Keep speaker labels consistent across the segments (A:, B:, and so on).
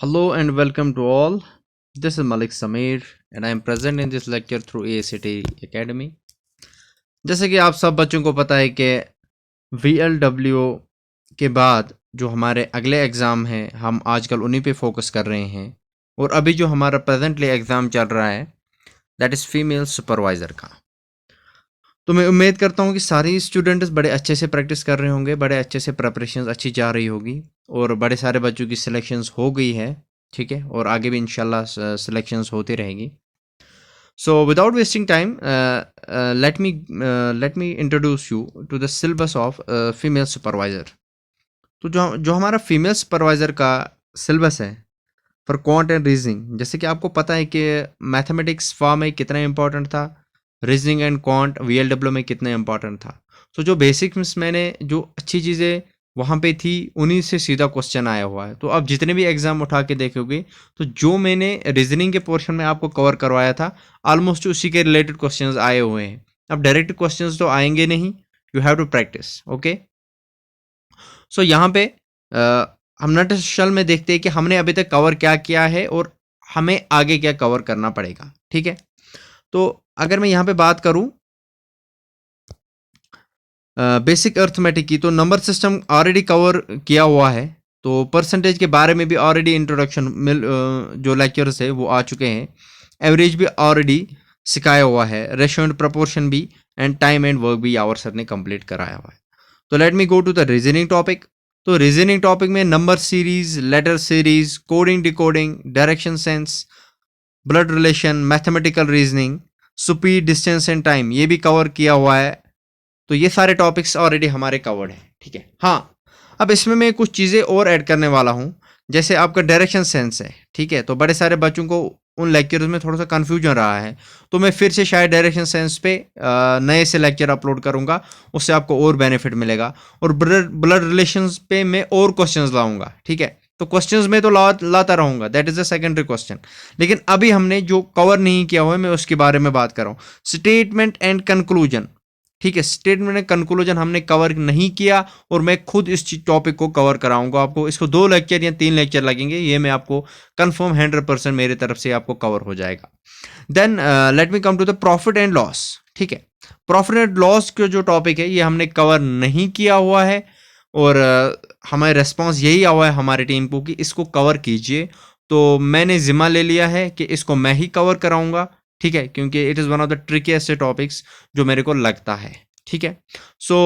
A: Hello and welcome to all. This is Malik Samir and I am present in this lecture through ACT Academy. जैसे कि आप सब बच्चों को पता है कि VLW के बाद जो हमारे अगले एग्ज़ाम हैं हम आजकल उन्हीं पे फोकस कर रहे हैं और अभी जो हमारा प्रेजेंटली एग्ज़ाम चल रहा है दैट इज़ फीमेल सुपरवाइज़र का। तो मैं उम्मीद करता हूँ कि सारी स्टूडेंट्स बड़े अच्छे से प्रैक्टिस कर रहे होंगे, बड़े अच्छे से प्रिपरेशन अच्छी जा रही होगी और बड़े सारे बच्चों की सिलेक्शंस हो गई है, ठीक है, और आगे भी इंशाल्लाह सिलेक्शंस होती रहेगी। So without wasting time let me introduce you to the syllabus of female supervisor. तो जो जो हमारा फीमेल सुपरवाइज़र का सिलेबस है फॉर क्वांट एंड रीजनिंग, जैसे कि आपको पता है कि मैथमेटिक्स फॉर्म में कितना इंपॉर्टेंट था, रीजनिंग एंड क्वांट VLW में कितना इंपॉर्टेंट था। तो जो बेसिक्स मैंने जो अच्छी चीज़ें वहाँ पे थी उन्हीं से सीधा क्वेश्चन आया हुआ है। तो आप जितने भी एग्जाम उठा के देखोगे तो जो मैंने रीजनिंग के पोर्शन में आपको कवर करवाया था ऑलमोस्ट उसी के रिलेटेड क्वेश्चंस आए हुए हैं। अब डायरेक्ट क्वेश्चंस तो आएंगे नहीं, you have to practise. Okay, so यहाँ पे हम नटशल में देखते हैं कि हमने अभी तक कवर क्या किया है और हमें आगे क्या कवर करना पड़ेगा, ठीक है। तो अगर मैं यहाँ पे बात करूँ बेसिक अर्थमेटिक की, तो नंबर सिस्टम ऑलरेडी कवर किया हुआ है। तो परसेंटेज के बारे में भी ऑलरेडी इंट्रोडक्शन जो लेक्चर्स है वो आ चुके हैं। एवरेज भी ऑलरेडी सिखाया हुआ है, रेशियो एंड प्रोपोर्शन भी, एंड टाइम एंड वर्क भी यावर सर ने कंप्लीट कराया हुआ है। तो let me go to the reasoning topic. तो रीजनिंग टॉपिक में number series, letter series, coding decoding, direction sense, blood relation, mathematical reasoning, speed, distance and time, ये भी कवर किया हुआ है। तो ये सारे टॉपिक्स ऑलरेडी हमारे कवर्ड हैं, ठीक है। हाँ, अब इसमें मैं कुछ चीज़ें और ऐड करने वाला हूँ, जैसे आपका डायरेक्शन सेंस है, ठीक है। तो बड़े सारे बच्चों को उन लेक्चर्स में थोड़ा सा कन्फ्यूजन रहा है, तो मैं फिर से शायद डायरेक्शन सेंस पे नए से लेक्चर अपलोड करूँगा, उससे आपको और बेनिफिट मिलेगा। और ब्लड रिलेशंस पे मैं और क्वेश्चंस लाऊंगा, ठीक है। तो क्वेश्चंस में तो लाता रहूंगा, that is a secondary question. लेकिन अभी हमने जो कवर नहीं किया हुआ है मैं उसके बारे में बात कर रहा हूँ। स्टेटमेंट एंड कंक्लूजन, ठीक है। स्टेटमेंट एंड कंक्लूजन हमने कवर नहीं किया और मैं खुद इस टॉपिक को कवर कराऊंगा आपको। इसको 2 लेक्चर या 3 लेक्चर लगेंगे, ये मैं आपको कंफर्म 100% मेरे तरफ से आपको कवर हो जाएगा। Then let me come to the profit and loss, ठीक है। प्रॉफिट एंड लॉस का जो टॉपिक है ये हमने कवर नहीं किया हुआ है और हमारे रेस्पॉन्स यही हुआ है हमारे टीम को कि इसको कवर कीजिए। तो मैंने जिम्मा ले लिया है कि इसको मैं ही कवर कराऊंगा, ठीक है, क्योंकि it is one of the ट्रिकीएस्ट topics जो मेरे को लगता है, ठीक है। सो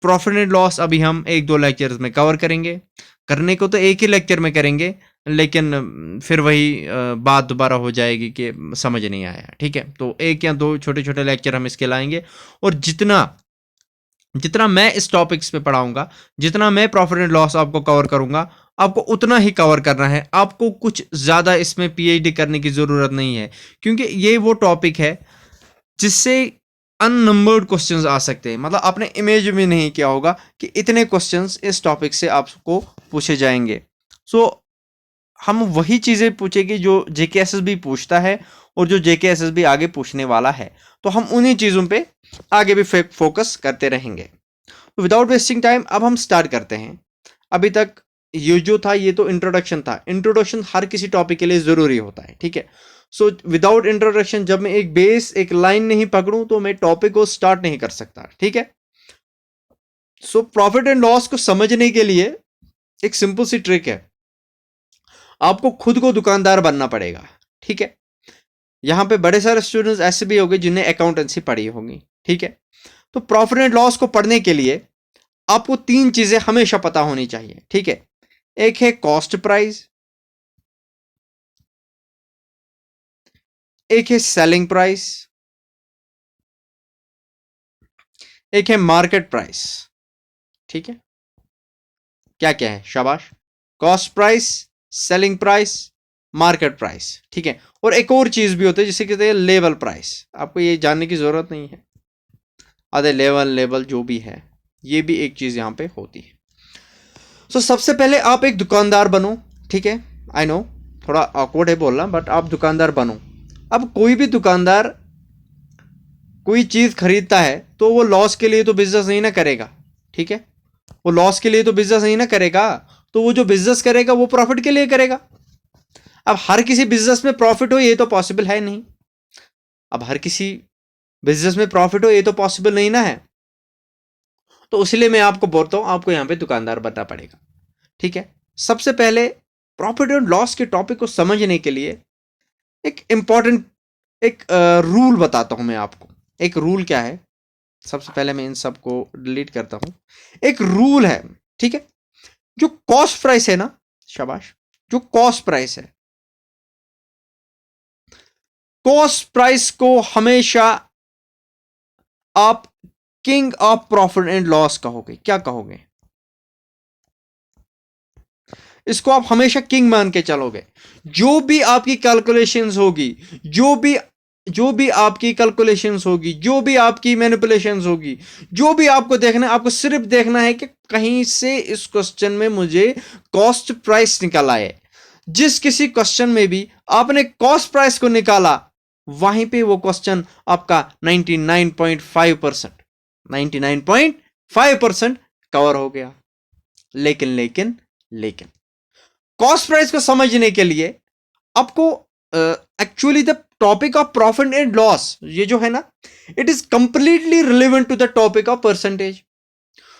A: प्रॉफिट एंड लॉस अभी हम 1-2 लेक्चर्स में कवर करेंगे। करने को तो एक ही लेक्चर में करेंगे, लेकिन फिर वही बात दोबारा हो जाएगी कि समझ नहीं आया, ठीक है। तो 1 या 2 छोटे छोटे लेक्चर हम इसके लाएंगे और जितना जितना मैं इस टॉपिक्स पे पढ़ाऊंगा, जितना मैं प्रॉफिट एंड लॉस आपको कवर करूंगा, आपको उतना ही कवर करना है। आपको कुछ ज़्यादा इसमें PhD करने की ज़रूरत नहीं है, क्योंकि ये वो टॉपिक है जिससे अननंबर्ड क्वेश्चंस आ सकते हैं। मतलब आपने इमेज भी नहीं किया होगा कि इतने क्वेश्चंस इस टॉपिक से आपको पूछे जाएंगे। सो हम वही चीज़ें पूछेंगे जो JKSSB पूछता है और जो JKSSB आगे पूछने वाला है। तो हम उन्हीं चीज़ों पे आगे भी फोकस करते रहेंगे। तो विदाउट वेस्टिंग टाइम अब हम स्टार्ट करते हैं। अभी तक ये जो था ये तो इंट्रोडक्शन था। इंट्रोडक्शन हर किसी टॉपिक के लिए ज़रूरी होता है, ठीक है। सो विदाउट इंट्रोडक्शन जब मैं एक बेस, एक लाइन नहीं पकड़ूं तो मैं टॉपिक को स्टार्ट नहीं कर सकता, ठीक है। सो प्रॉफिट एंड लॉस को समझने के लिए एक सिंपल सी ट्रिक है, आपको खुद को दुकानदार बनना पड़ेगा, ठीक है। यहाँ पे बड़े सारे स्टूडेंट्स ऐसे भी होंगे जिन्हें अकाउंटेंसी पढ़ी होगी, ठीक है। तो प्रॉफिट एंड लॉस को पढ़ने के लिए आपको 3 चीजें हमेशा पता होनी चाहिए, ठीक है। एक है कॉस्ट प्राइस, एक है सेलिंग प्राइस, एक है मार्केट प्राइस, ठीक है। क्या क्या है, शाबाश। Cost price, selling price, market price, ठीक है। और एक और चीज भी होती है जिसे कहते हैं लेवल प्राइस। आपको ये जानने की जरूरत नहीं है, आधे लेवल जो भी है, ये भी एक चीज यहां पे होती है। सो सबसे पहले आप एक दुकानदार बनो, ठीक है। आई नो थोड़ा ऑकवर्ड है बोलना, बट आप दुकानदार बनो। अब कोई भी दुकानदार कोई चीज खरीदता है तो वो लॉस के लिए तो बिजनेस नहीं ना करेगा, ठीक है। वो लॉस के लिए तो बिजनेस नहीं ना करेगा, तो वो जो बिजनेस करेगा वो प्रॉफिट के लिए करेगा। अब हर किसी बिजनेस में प्रॉफिट हो ये तो पॉसिबल है नहीं, अब हर किसी बिजनेस में प्रॉफिट हो ये तो पॉसिबल नहीं ना है। तो इसलिए मैं आपको बोलता हूं आपको यहां पे दुकानदार बनना पड़ेगा। ठीक है, सबसे पहले प्रॉफिट एंड लॉस के टॉपिक को समझने के लिए एक इंपॉर्टेंट एक रूल बताता हूं मैं आपको। एक रूल क्या है, सबसे पहले मैं इन सबको डिलीट करता हूं। एक रूल है, ठीक है, जो कॉस्ट प्राइस है ना, शाबाश, जो कॉस्ट प्राइस है, कॉस्ट प्राइस को हमेशा आप king of profit and loss कहोगे। क्या कहोगे? इसको आप हमेशा किंग मान के चलोगे। जो भी आपकी कैलकुलेशंस होगी, जो भी आपकी कैलकुलेशंस होगी, जो भी आपकी मैनिपुलेशंस होगी, जो भी आपको देखना है, आपको सिर्फ देखना है कि कहीं से इस क्वेश्चन में मुझे कॉस्ट प्राइस निकल आए। जिस किसी क्वेश्चन में भी आपने कॉस्ट प्राइस को निकाला, वहीं पे वो क्वेश्चन आपका 99.5% 99.5% कवर हो गया। लेकिन कॉस्ट प्राइस को समझने के लिए आपको actually the topic of profit and loss, ये जो है ना, it is completely relevant to the topic of percentage.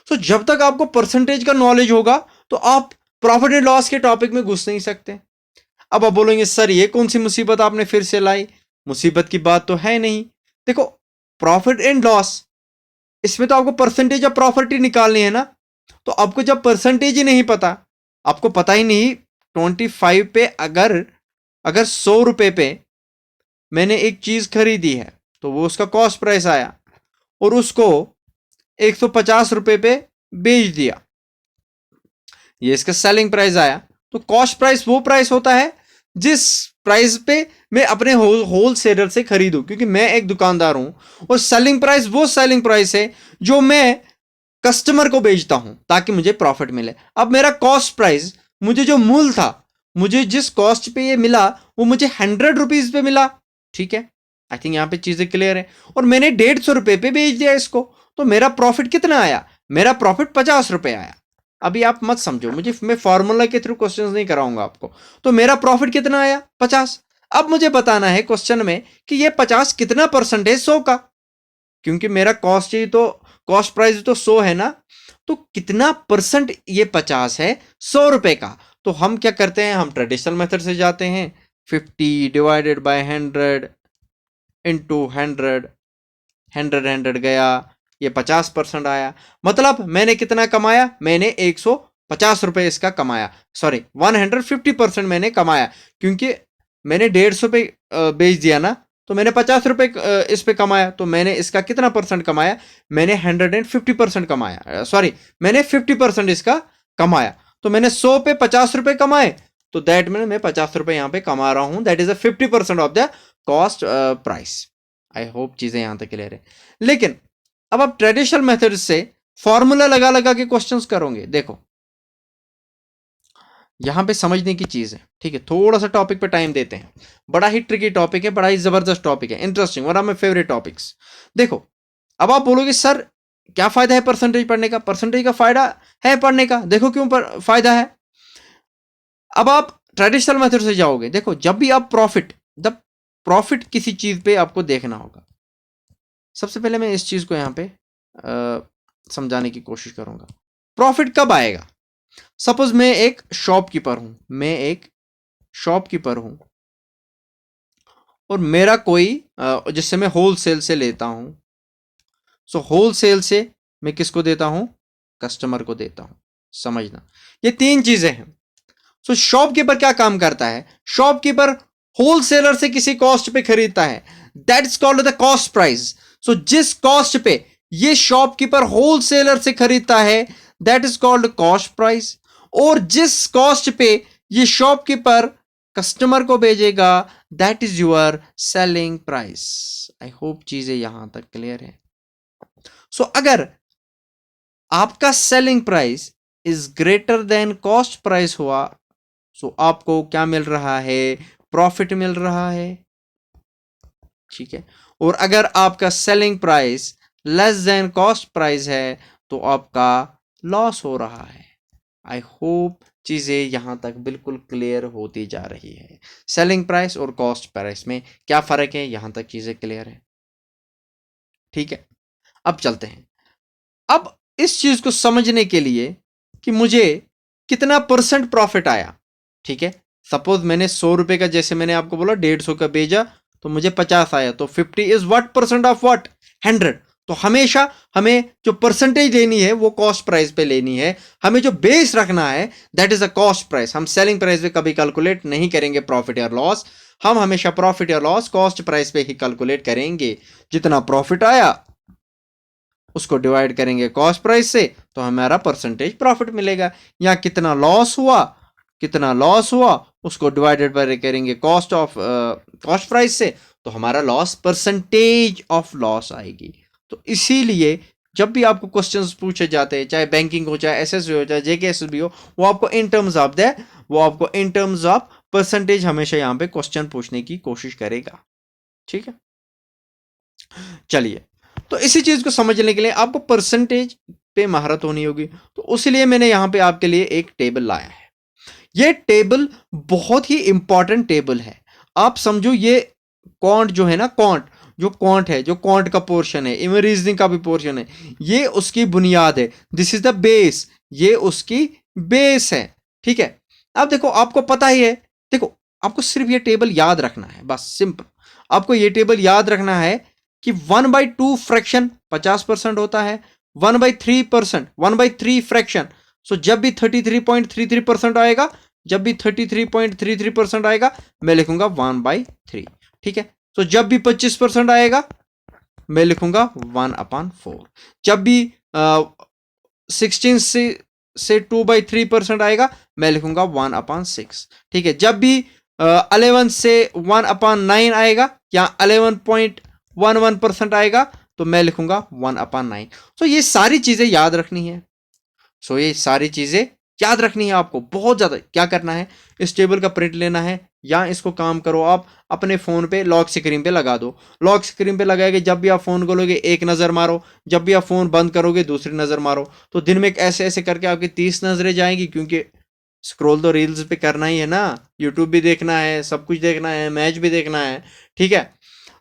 A: So जब तक आपको परसेंटेज का नॉलेज होगा तो आप प्रॉफिट एंड लॉस के टॉपिक में घुस नहीं सकते। अब आप बोलेंगे सर ये कौन सी मुसीबत आपने फिर से लाई? मुसीबत की बात तो है नहीं। देखो, प्रॉफिट एंड लॉस, इसमें तो आपको परसेंटेज ऑफ प्रॉपर्टी निकालनी है ना। तो आपको जब परसेंटेज ही नहीं पता, आपको पता ही नहीं 25 पे अगर अगर 100 रुपए पे मैंने एक चीज खरीदी है तो वो उसका कॉस्ट प्राइस आया, और उसको 150 रुपए पे बेच दिया, ये इसका सेलिंग प्राइस आया। तो कॉस्ट प्राइस वो प्राइस होता है जिस प्राइस पे मैं अपने होल सेलर से खरीदूं, क्योंकि मैं एक दुकानदार हूं। और सेलिंग प्राइस वो सेलिंग प्राइस है जो मैं कस्टमर को बेचता हूं ताकि मुझे प्रॉफिट मिले। अब मेरा कॉस्ट प्राइस, मुझे जो मूल था, मुझे जिस कॉस्ट पे ये मिला वो मुझे 100 रुपीज पे मिला। ठीक है, आई थिंक यहां पे चीजें क्लियर है। और मैंने 150 रुपए पे बेच दिया इसको, तो मेरा प्रॉफिट कितना आया? मेरा प्रॉफिट 50 रुपए आया। अभी आप मत समझो मुझे, मैं फॉर्मूला के थ्रू क्वेश्चंस नहीं कराऊंगा आपको। तो मेरा प्रॉफिट कितना आया? 50। अब मुझे बताना है क्वेश्चन में कि ये 50 कितना परसेंटेज 100 का, क्योंकि मेरा कॉस्ट प्राइस तो 100 है ना, तो कितना परसेंट ये 50 है 100 रुपए का। तो हम क्या करते हैं, हम ट्रेडिशनल मेथड से जाते हैं। 50 डिवाइडेड बाय 100 इंटू 100, 100 गया, ये 50% आया। मतलब मैंने कितना कमाया? मैंने 150 रुपए इसका कमाया। सॉरी, 150% मैंने कमाया, क्योंकि मैंने 150 पे बेच दिया ना, तो मैंने 50 रुपए इस पे कमाया। तो मैंने इसका कितना परसेंट कमाया? मैंने 150% कमाया। सॉरी, मैंने 50% इसका कमाया। तो मैंने 100 पे 50 रुपए कमाए, तो दैट मीन मैं 50 रुपए यहां पे कमा रहा हूं। That is a 50% of the cost price. I hope चीजें यहां तक क्लियर है। लेकिन अब आप ट्रेडिशनल मेथड से फॉर्मूला लगा लगा के क्वेश्चंस करोगे। देखो, यहां पे समझने की चीज है, ठीक है, थोड़ा सा टॉपिक पे टाइम देते हैं। बड़ा ही ट्रिकी टॉपिक है, बड़ा ही जबरदस्त टॉपिक है, interesting, one of my favourite topics. देखो, अब आप बोलोगे सर क्या फायदा है परसेंटेज पढ़ने का? परसेंटेज का फायदा है पढ़ने का, देखो क्यों फायदा है। अब आप ट्रेडिशनल मेथड से जाओगे। देखो, जब भी आप प्रॉफिट किसी चीज पे आपको देखना होगा। सबसे पहले मैं इस चीज को यहां पे समझाने की कोशिश करूंगा। प्रॉफिट कब आएगा? सपोज मैं एक शॉपकीपर हूं और मेरा कोई जिससे मैं होलसेल से लेता हूं। सो होलसेल से मैं किसको देता हूं? कस्टमर को देता हूं। समझना, ये तीन चीजें हैं। सो शॉपकीपर क्या काम करता है? शॉपकीपर होलसेलर से किसी कॉस्ट पे खरीदता है, that is called the cost price. So जिस कॉस्ट पे ये शॉपकीपर होलसेलर से खरीदता है, that is called cost price. और जिस कॉस्ट पे ये शॉपकीपर कस्टमर को भेजेगा, that is your selling price. I hope चीजें यहां तक क्लियर है। सो अगर आपका selling price is greater than cost price हुआ, सो आपको क्या मिल रहा है? प्रॉफिट मिल रहा है। ठीक है, और अगर आपका selling price less than cost price है तो आपका लॉस हो रहा है। आई होप चीज़ें यहाँ तक बिल्कुल क्लियर होती जा रही है। सेलिंग प्राइस और कॉस्ट प्राइस में क्या फ़र्क है, यहाँ तक चीज़ें क्लियर है। ठीक है, अब चलते हैं। अब इस चीज़ को समझने के लिए कि मुझे कितना परसेंट प्रॉफिट आया, ठीक है, सपोज मैंने 100 रुपये का, जैसे मैंने आपको बोला 150 का भेजा तो मुझे 50 आया, तो 50 is what percent of what 100। तो हमेशा हमें जो परसेंटेज लेनी है वो कॉस्ट प्राइस पे लेनी है, हमें जो बेस रखना है that is a cost price. हम सेलिंग प्राइस पे कभी कैलकुलेट नहीं करेंगे प्रॉफिट या लॉस, हम हमेशा प्रॉफिट या लॉस कॉस्ट प्राइस पे ही कैलकुलेट करेंगे। जितना प्रॉफिट आया उसको डिवाइड करेंगे कॉस्ट प्राइस से तो हमारा परसेंटेज प्रॉफिट मिलेगा, या कितना लॉस हुआ उसको डिवाइडेड बाय करेंगे कॉस्ट प्राइस से तो हमारा लॉस परसेंटेज ऑफ लॉस आएगी। तो इसीलिए जब भी आपको क्वेश्चंस पूछे जाते हैं, चाहे बैंकिंग हो, चाहे एसएसबी हो, चाहे जेकेएसबी हो, वो आपको इन टर्म्स ऑफ परसेंटेज हमेशा यहाँ पे क्वेश्चन पूछने की कोशिश करेगा। ठीक है, चलिए, तो इसी चीज को समझने के लिए आपको परसेंटेज पे महारत होनी होगी, तो उसलिए मैंने यहां पे आपके लिए एक टेबल लाया है। ये टेबल बहुत ही इंपॉर्टेंट टेबल है। आप समझो ये क्वांट जो है ना, क्वांट है, जो क्वांट का पोर्शन है, इवन रीजनिंग का भी पोर्शन है, ये उसकी बुनियाद है। दिस इज द बेस, ये उसकी बेस है। ठीक है, अब देखो आपको पता ही है, देखो आपको सिर्फ ये टेबल याद रखना है, बस सिंपल आपको ये टेबल याद रखना है कि 1/2 फ्रैक्शन 50% होता है, 1/3 फ्रैक्शन। सो जब भी 33.33% आएगा, मैं लिखूंगा 1/3। ठीक है, तो जब भी 25% आएगा मैं लिखूंगा 1/4। जब भी 16 से 2/3% आएगा मैं लिखूंगा 1/6। ठीक है, जब भी 11 से 1/9 आएगा या 11.11% आएगा तो मैं लिखूंगा 1/9। सो ये सारी चीजें याद रखनी है। आपको बहुत ज्यादा क्या करना है, इस टेबल का प्रिंट लेना है, या इसको काम करो आप अपने फोन पे लॉक स्क्रीन पे लगा दो। लॉक स्क्रीन पे लगाएंगे, जब भी आप फोन खोलोगे एक नजर मारो, जब भी आप फोन बंद करोगे दूसरी नजर मारो। तो दिन में ऐसे ऐसे करके आपकी 30 नजरें जाएंगी, क्योंकि स्क्रॉल तो रील्स पे करना ही है ना, यूट्यूब भी देखना है, सब कुछ देखना है, मैच भी देखना है। ठीक है,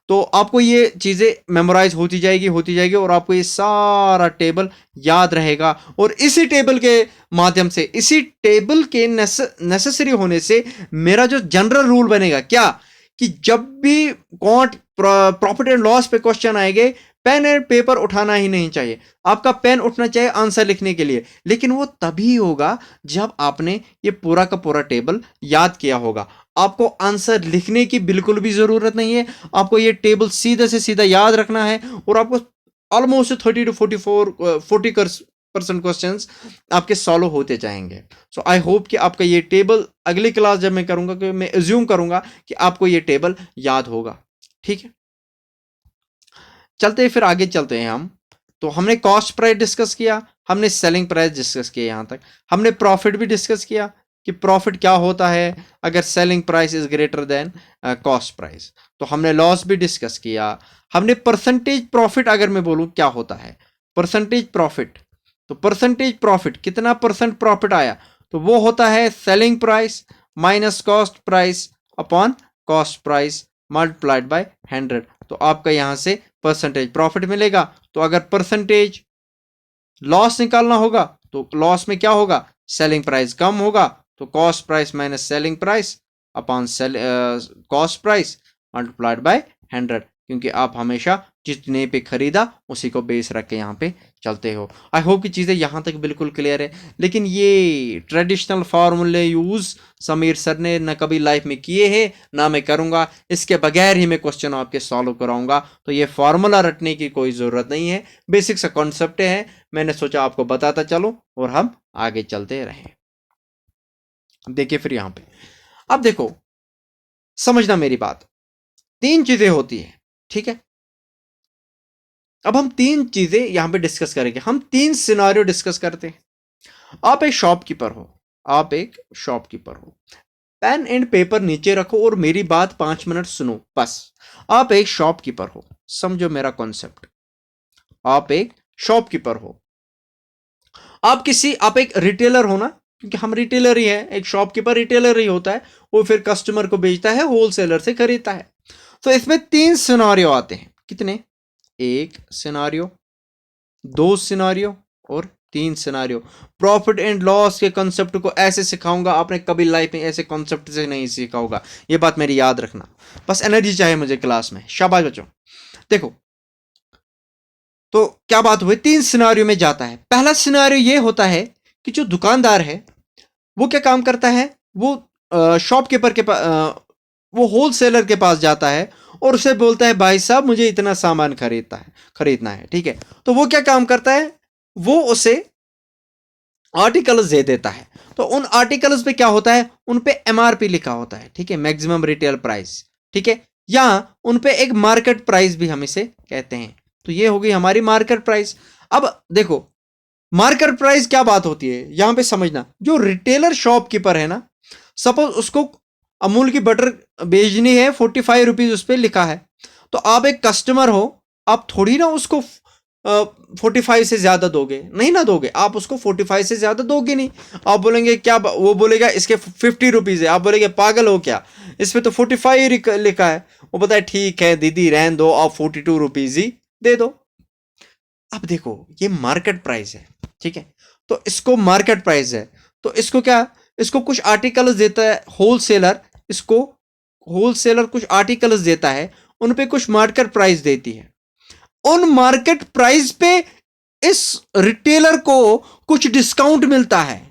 A: तो आपको ये चीज़ें मेमोराइज होती जाएगी और आपको ये सारा टेबल याद रहेगा। और इसी टेबल के माध्यम से, इसी टेबल के नेसेसरी होने से मेरा जो जनरल रूल बनेगा क्या, कि जब भी प्रॉफिट एंड लॉस पे क्वेश्चन आएंगे, पेन एंड पेपर उठाना ही नहीं चाहिए। आपका पेन उठना चाहिए आंसर लिखने के लिए, लेकिन वो तभी होगा जब आपने ये पूरा का पूरा टेबल याद किया होगा। आपको आंसर लिखने की बिल्कुल भी जरूरत नहीं है, आपको ये टेबल सीधा से सीधा याद रखना है और आपको ऑलमोस्ट 30 to 40% क्वेश्चन आपके सॉल्व होते जाएंगे। सो आई होप कि आपका ये टेबल अगली क्लास जब मैं करूंगा, कि मैं एज्यूम करूंगा कि आपको ये टेबल याद होगा। ठीक है, चलते फिर आगे चलते हैं हम। तो हमने कॉस्ट प्राइस डिस्कस किया, हमने सेलिंग प्राइस डिस्कस किया, यहां तक हमने प्रॉफिट भी डिस्कस किया कि प्रॉफिट क्या होता है अगर selling price is greater than cost price. तो हमने लॉस भी डिस्कस किया। हमने परसेंटेज प्रॉफिट अगर मैं बोलूं क्या होता है परसेंटेज प्रॉफिट, तो परसेंटेज प्रॉफिट कितना परसेंट प्रॉफिट आया, तो वो होता है selling price minus cost price upon cost price multiplied by 100। तो आपका यहां से परसेंटेज प्रॉफिट मिलेगा। तो अगर परसेंटेज लॉस निकालना होगा तो लॉस में क्या होगा, सेलिंग प्राइस कम होगा, तो cost price minus selling price upon cost price multiplied by 100, क्योंकि आप हमेशा जितने पे खरीदा उसी को बेस रख के यहाँ पे चलते हो। आई होप कि चीज़ें यहाँ तक बिल्कुल क्लियर है। लेकिन ये ट्रेडिशनल फार्मूले यूज़ समीर सर ने न कभी लाइफ में किए हैं ना मैं करूँगा, इसके बगैर ही मैं क्वेश्चन आपके सॉल्व कराऊंगा। तो ये फार्मूला रटने की कोई ज़रूरत नहीं है, बेसिक सा कॉन्सेप्ट है, मैंने सोचा आपको बताता चलो और हम आगे चलते रहें। देखिए फिर यहाँ पे, अब देखो समझना मेरी बात, 3 चीज़ें होती है। ठीक है, अब हम 3 चीजें यहां पे डिस्कस करेंगे, हम 3 सिनारियो डिस्कस करते हैं। आप एक शॉपकीपर हो, पेन एंड पेपर नीचे रखो और मेरी बात 5 मिनट सुनो बस। आप एक शॉपकीपर हो, समझो मेरा कॉन्सेप्ट। आप एक शॉपकीपर हो, आप एक रिटेलर हो ना, क्योंकि हम रिटेलर ही हैं, एक शॉपकीपर रिटेलर ही होता है, वो फिर कस्टमर को बेचता है, होलसेलर से खरीदता है। तो इसमें 3 सिनारियो आते हैं। कितने? 1 सिनारियो, 2 सिनारियो और 3 सिनारियो। प्रॉफिट एंड लॉस के कॉन्सेप्ट को ऐसे सिखाऊंगा, आपने कभी लाइफ में ऐसे कॉन्सेप्ट से नहीं सीखा होगा, ये बात मेरी याद रखना। बस एनर्जी चाहिए मुझे क्लास में। शाबाश बच्चों। देखो तो क्या बात हुई, 3 सिनारियो में जाता है। पहला सिनारियो ये होता है कि जो दुकानदार है वो क्या काम करता है, वो शॉपकीपर के पास, वो होलसेलर के पास जाता है और उसे बोलता है भाई साहब मुझे इतना सामान खरीदना है, ठीक है। तो वो क्या काम करता है, वो उसे आर्टिकल्स दे देता है। तो उन आर्टिकल्स पे क्या होता है, उन पे एमआरपी लिखा होता है, ठीक है, मैक्सिमम रिटेल प्राइस, ठीक है, या उन पे एक मार्केट प्राइस भी हम इसे कहते हैं। तो ये होगी हमारी मार्केट प्राइस। अब देखो मार्केट प्राइस क्या बात होती है यहां पे समझना। जो रिटेलर शॉपकीपर है ना, सपोज उसको अमूल की बटर बेचनी है, 45 रुपीज उस पर लिखा है। तो आप एक कस्टमर हो, आप थोड़ी ना उसको 45 से ज्यादा दोगे, नहीं ना दोगे, आप उसको 45 से ज्यादा दोगे नहीं। आप बोलेंगे क्या, वो बोलेगा इसके 50 रुपीज है, आप बोलेंगे पागल हो क्या, इस पे तो 45 लिखा है। वो बताए ठीक है दीदी रहन दो, आप 42 रुपीज ही दे दो। अब देखो ये मार्केट प्राइस है, ठीक है, तो इसको मार्केट प्राइस है, तो इसको क्या, इसको कुछ आर्टिकल्स देता है होलसेलर, इसको होलसेलर कुछ आर्टिकल्स देता है, उन पे कुछ मार्केट प्राइस देती है। उन मार्केट प्राइस पे इस रिटेलर को कुछ डिस्काउंट मिलता है।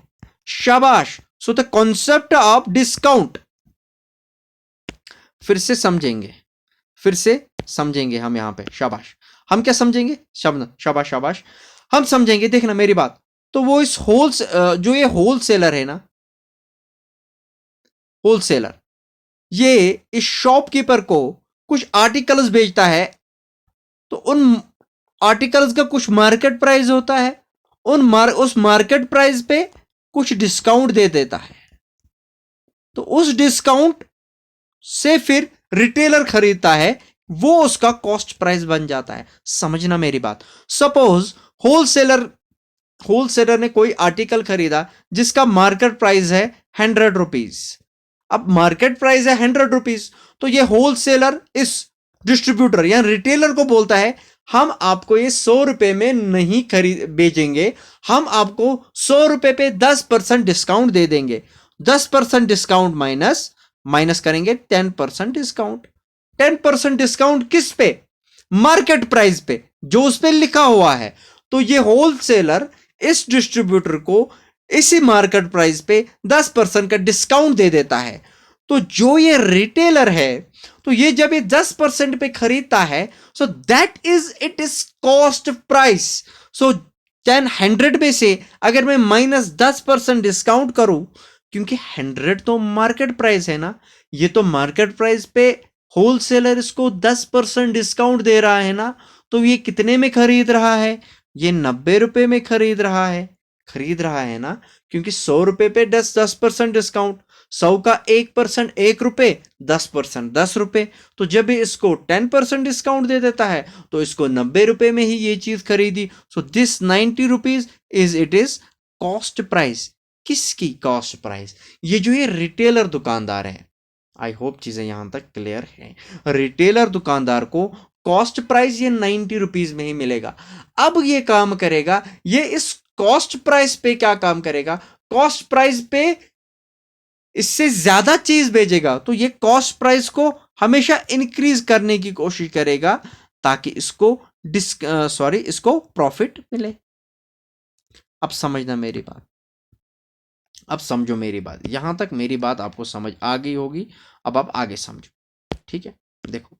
A: शाबाश। So the concept of discount फिर से समझेंगे हम यहां पे। शाबाश। हम क्या समझेंगे, शब्द, शाबाश शाबाश, हम समझेंगे, देखना मेरी बात। तो वो इस जो ये होलसेलर है ना, होलसेलर ये इस शॉपकीपर को कुछ आर्टिकल्स बेचता है, तो उन आर्टिकल्स का कुछ मार्केट प्राइस होता है, उस मार्केट प्राइस पे कुछ डिस्काउंट दे देता है। तो उस डिस्काउंट से फिर रिटेलर खरीदता है, वो उसका कॉस्ट प्राइस बन जाता है। समझना मेरी बात। सपोज होलसेलर ने कोई आर्टिकल खरीदा जिसका मार्केट प्राइस है 100 रुपीज। अब मार्केट प्राइस है 100 रुपीज, तो ये होलसेलर इस डिस्ट्रीब्यूटर या रिटेलर को बोलता है हम आपको ये 100 रुपए में नहीं बेचेंगे, हम आपको 100 रुपए पे 10% डिस्काउंट दे देंगे। 10% डिस्काउंट माइनस करेंगे 10% डिस्काउंट। 10% डिस्काउंट किस पे, मार्केट प्राइस पे, जो उस पे लिखा हुआ है। तो ये होलसेलर इस डिस्ट्रीब्यूटर को इसी मार्केट प्राइस पे 10% का डिस्काउंट दे देता है। तो जो ये रिटेलर है, तो ये जब ये 10% पे खरीदता है, so that is it is cost price. So 100 में से अगर मैं -10% डिस्काउंट करूं, क्योंकि 100 तो मार्केट प्राइस है ना, ये तो मार्केट प्राइस पे होलसेलर इसको 10% डिस्काउंट दे रहा है ना, तो ये कितने में खरीद रहा है, ये 90 रुपए में खरीद रहा है ना, क्योंकि 100 रुपए पे 10% डिस्काउंट, 100 का 1% 1 रुपए, 10% 10 रुपए। तो जब इसको 10% डिस्काउंट दे देता है, तो इसको 90 रुपए में ही ये चीज खरीदी। So this 90 rupees it is cost price. किसकी कॉस्ट प्राइस, ये जो ये रिटेलर दुकानदार है। आई होप चीजें यहां तक क्लियर है। रिटेलर दुकानदार को कॉस्ट प्राइस ये 90 रुपीज में ही मिलेगा। अब ये काम करेगा, ये इस कॉस्ट प्राइस पे क्या काम करेगा, कॉस्ट प्राइस पे इससे ज्यादा चीज भेजेगा, तो ये कॉस्ट प्राइस को हमेशा इंक्रीज करने की कोशिश करेगा ताकि इसको इसको प्रॉफिट मिले। अब समझना मेरी बात, अब समझो मेरी बात, यहां तक मेरी बात आपको समझ आ गई होगी। अब आप आगे समझो, ठीक है। देखो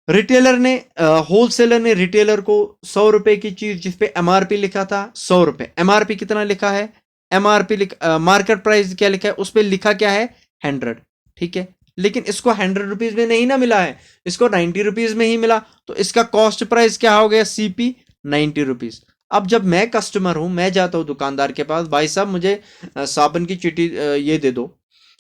A: होलसेलर ने रिटेलर को 100 रुपए की चीज जिसपे एमआरपी लिखा था 100 रुपए, एमआरपी कितना लिखा है, मार्केट प्राइस क्या लिखा है, उस पर लिखा क्या है 100, ठीक है। लेकिन इसको 100 रुपीज में नहीं ना मिला है, इसको 90 रुपीज में ही मिला। तो इसका कॉस्ट प्राइस क्या हो गया, सीपी 90 रुपीज। अब जब मैं कस्टमर हूं, मैं जाता हूं दुकानदार के पास, भाई साहब मुझे साबुन की चिट्ठी ये दे दो,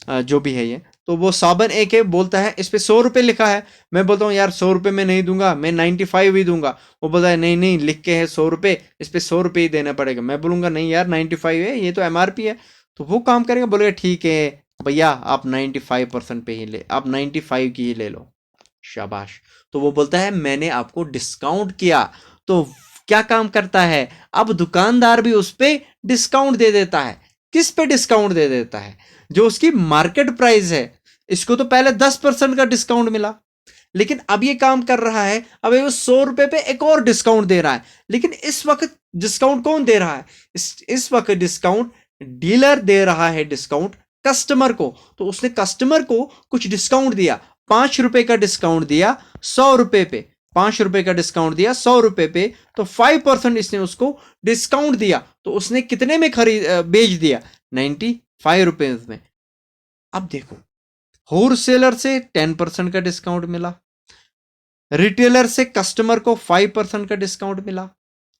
A: जो भी है ये, तो वो साबन एक है, बोलता है इस पे 100 रुपये लिखा है। मैं बोलता हूँ यार 100 रुपये में नहीं दूंगा, मैं 95 ही दूंगा। वो बोलता है नहीं नहीं, लिख के है 100 रुपये, इस पे 100 रुपये ही देना पड़ेगा। मैं बोलूंगा नहीं यार 95 है, ये तो MRP है। तो वो काम करेगा, बोलेगा ठीक है भैया आप 95% पे ही ले, आप 95 की ही ले लो, शाबाश। तो वो बोलता है मैंने आपको डिस्काउंट किया। तो क्या काम करता है, अब दुकानदार भी उस पे डिस्काउंट दे देता है। किस पे डिस्काउंट दे देता है, जो उसकी मार्केट प्राइस है। इसको तो पहले 10% का डिस्काउंट मिला, लेकिन अब ये काम कर रहा है, अब ये 100 रुपए पे एक और डिस्काउंट दे रहा है। लेकिन इस वक्त डिस्काउंट कौन दे रहा है, इस वक्त डिस्काउंट डीलर दे रहा है, डिस्काउंट कस्टमर को। तो उसने कस्टमर को कुछ डिस्काउंट दिया, 5 रुपए का डिस्काउंट दिया 100 रुपए पे, 5 रुपए का डिस्काउंट दिया 100 रुपए पे, तो 5% इसने उसको डिस्काउंट दिया। तो उसने कितने में बेच दिया, 95 रुपीज में। अब देखो, होलसेलर से 10% का डिस्काउंट मिला, रिटेलर से कस्टमर को 5% का डिस्काउंट मिला।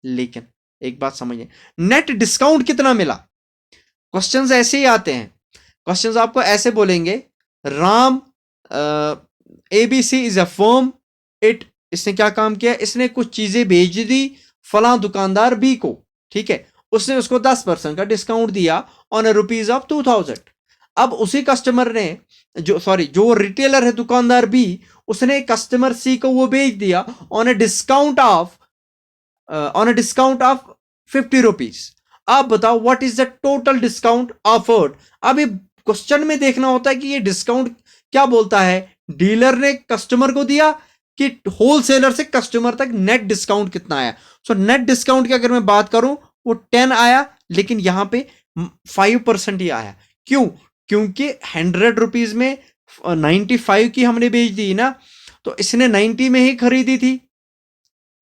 A: लेकिन एक बात समझिए, नेट डिस्काउंट कितना मिला। क्वेश्चंस ऐसे ही आते हैं, क्वेश्चंस आपको ऐसे बोलेंगे, Ram ABC is a firm, इसने क्या काम किया, इसने कुछ चीजें बेच दी फला दुकानदार बी को, ठीक है, उसने उसको 10% का डिस्काउंट दिया ऑन रुपीज ऑफ 2000। अब उसी कस्टमर ने जो रिटेलर है दुकानदार बी, उसने कस्टमर सी को वो बेच दिया on a discount of 50 rupees. आप बताओ what is the total discount offered. अब ये क्वेश्चन में देखना होता है कि ये डिस्काउंट क्या बोलता है, डीलर ने कस्टमर को दिया कि होलसेलर से कस्टमर तक नेट डिस्काउंट कितना आया। सो नेट डिस्काउंट की अगर मैं बात करूं वो 10 आया, लेकिन यहां पे 5% ही आया। क्यों, क्योंकि 100 रुपीज में 95 की हमने बेच दी ना, तो इसने 90 में ही खरीदी थी,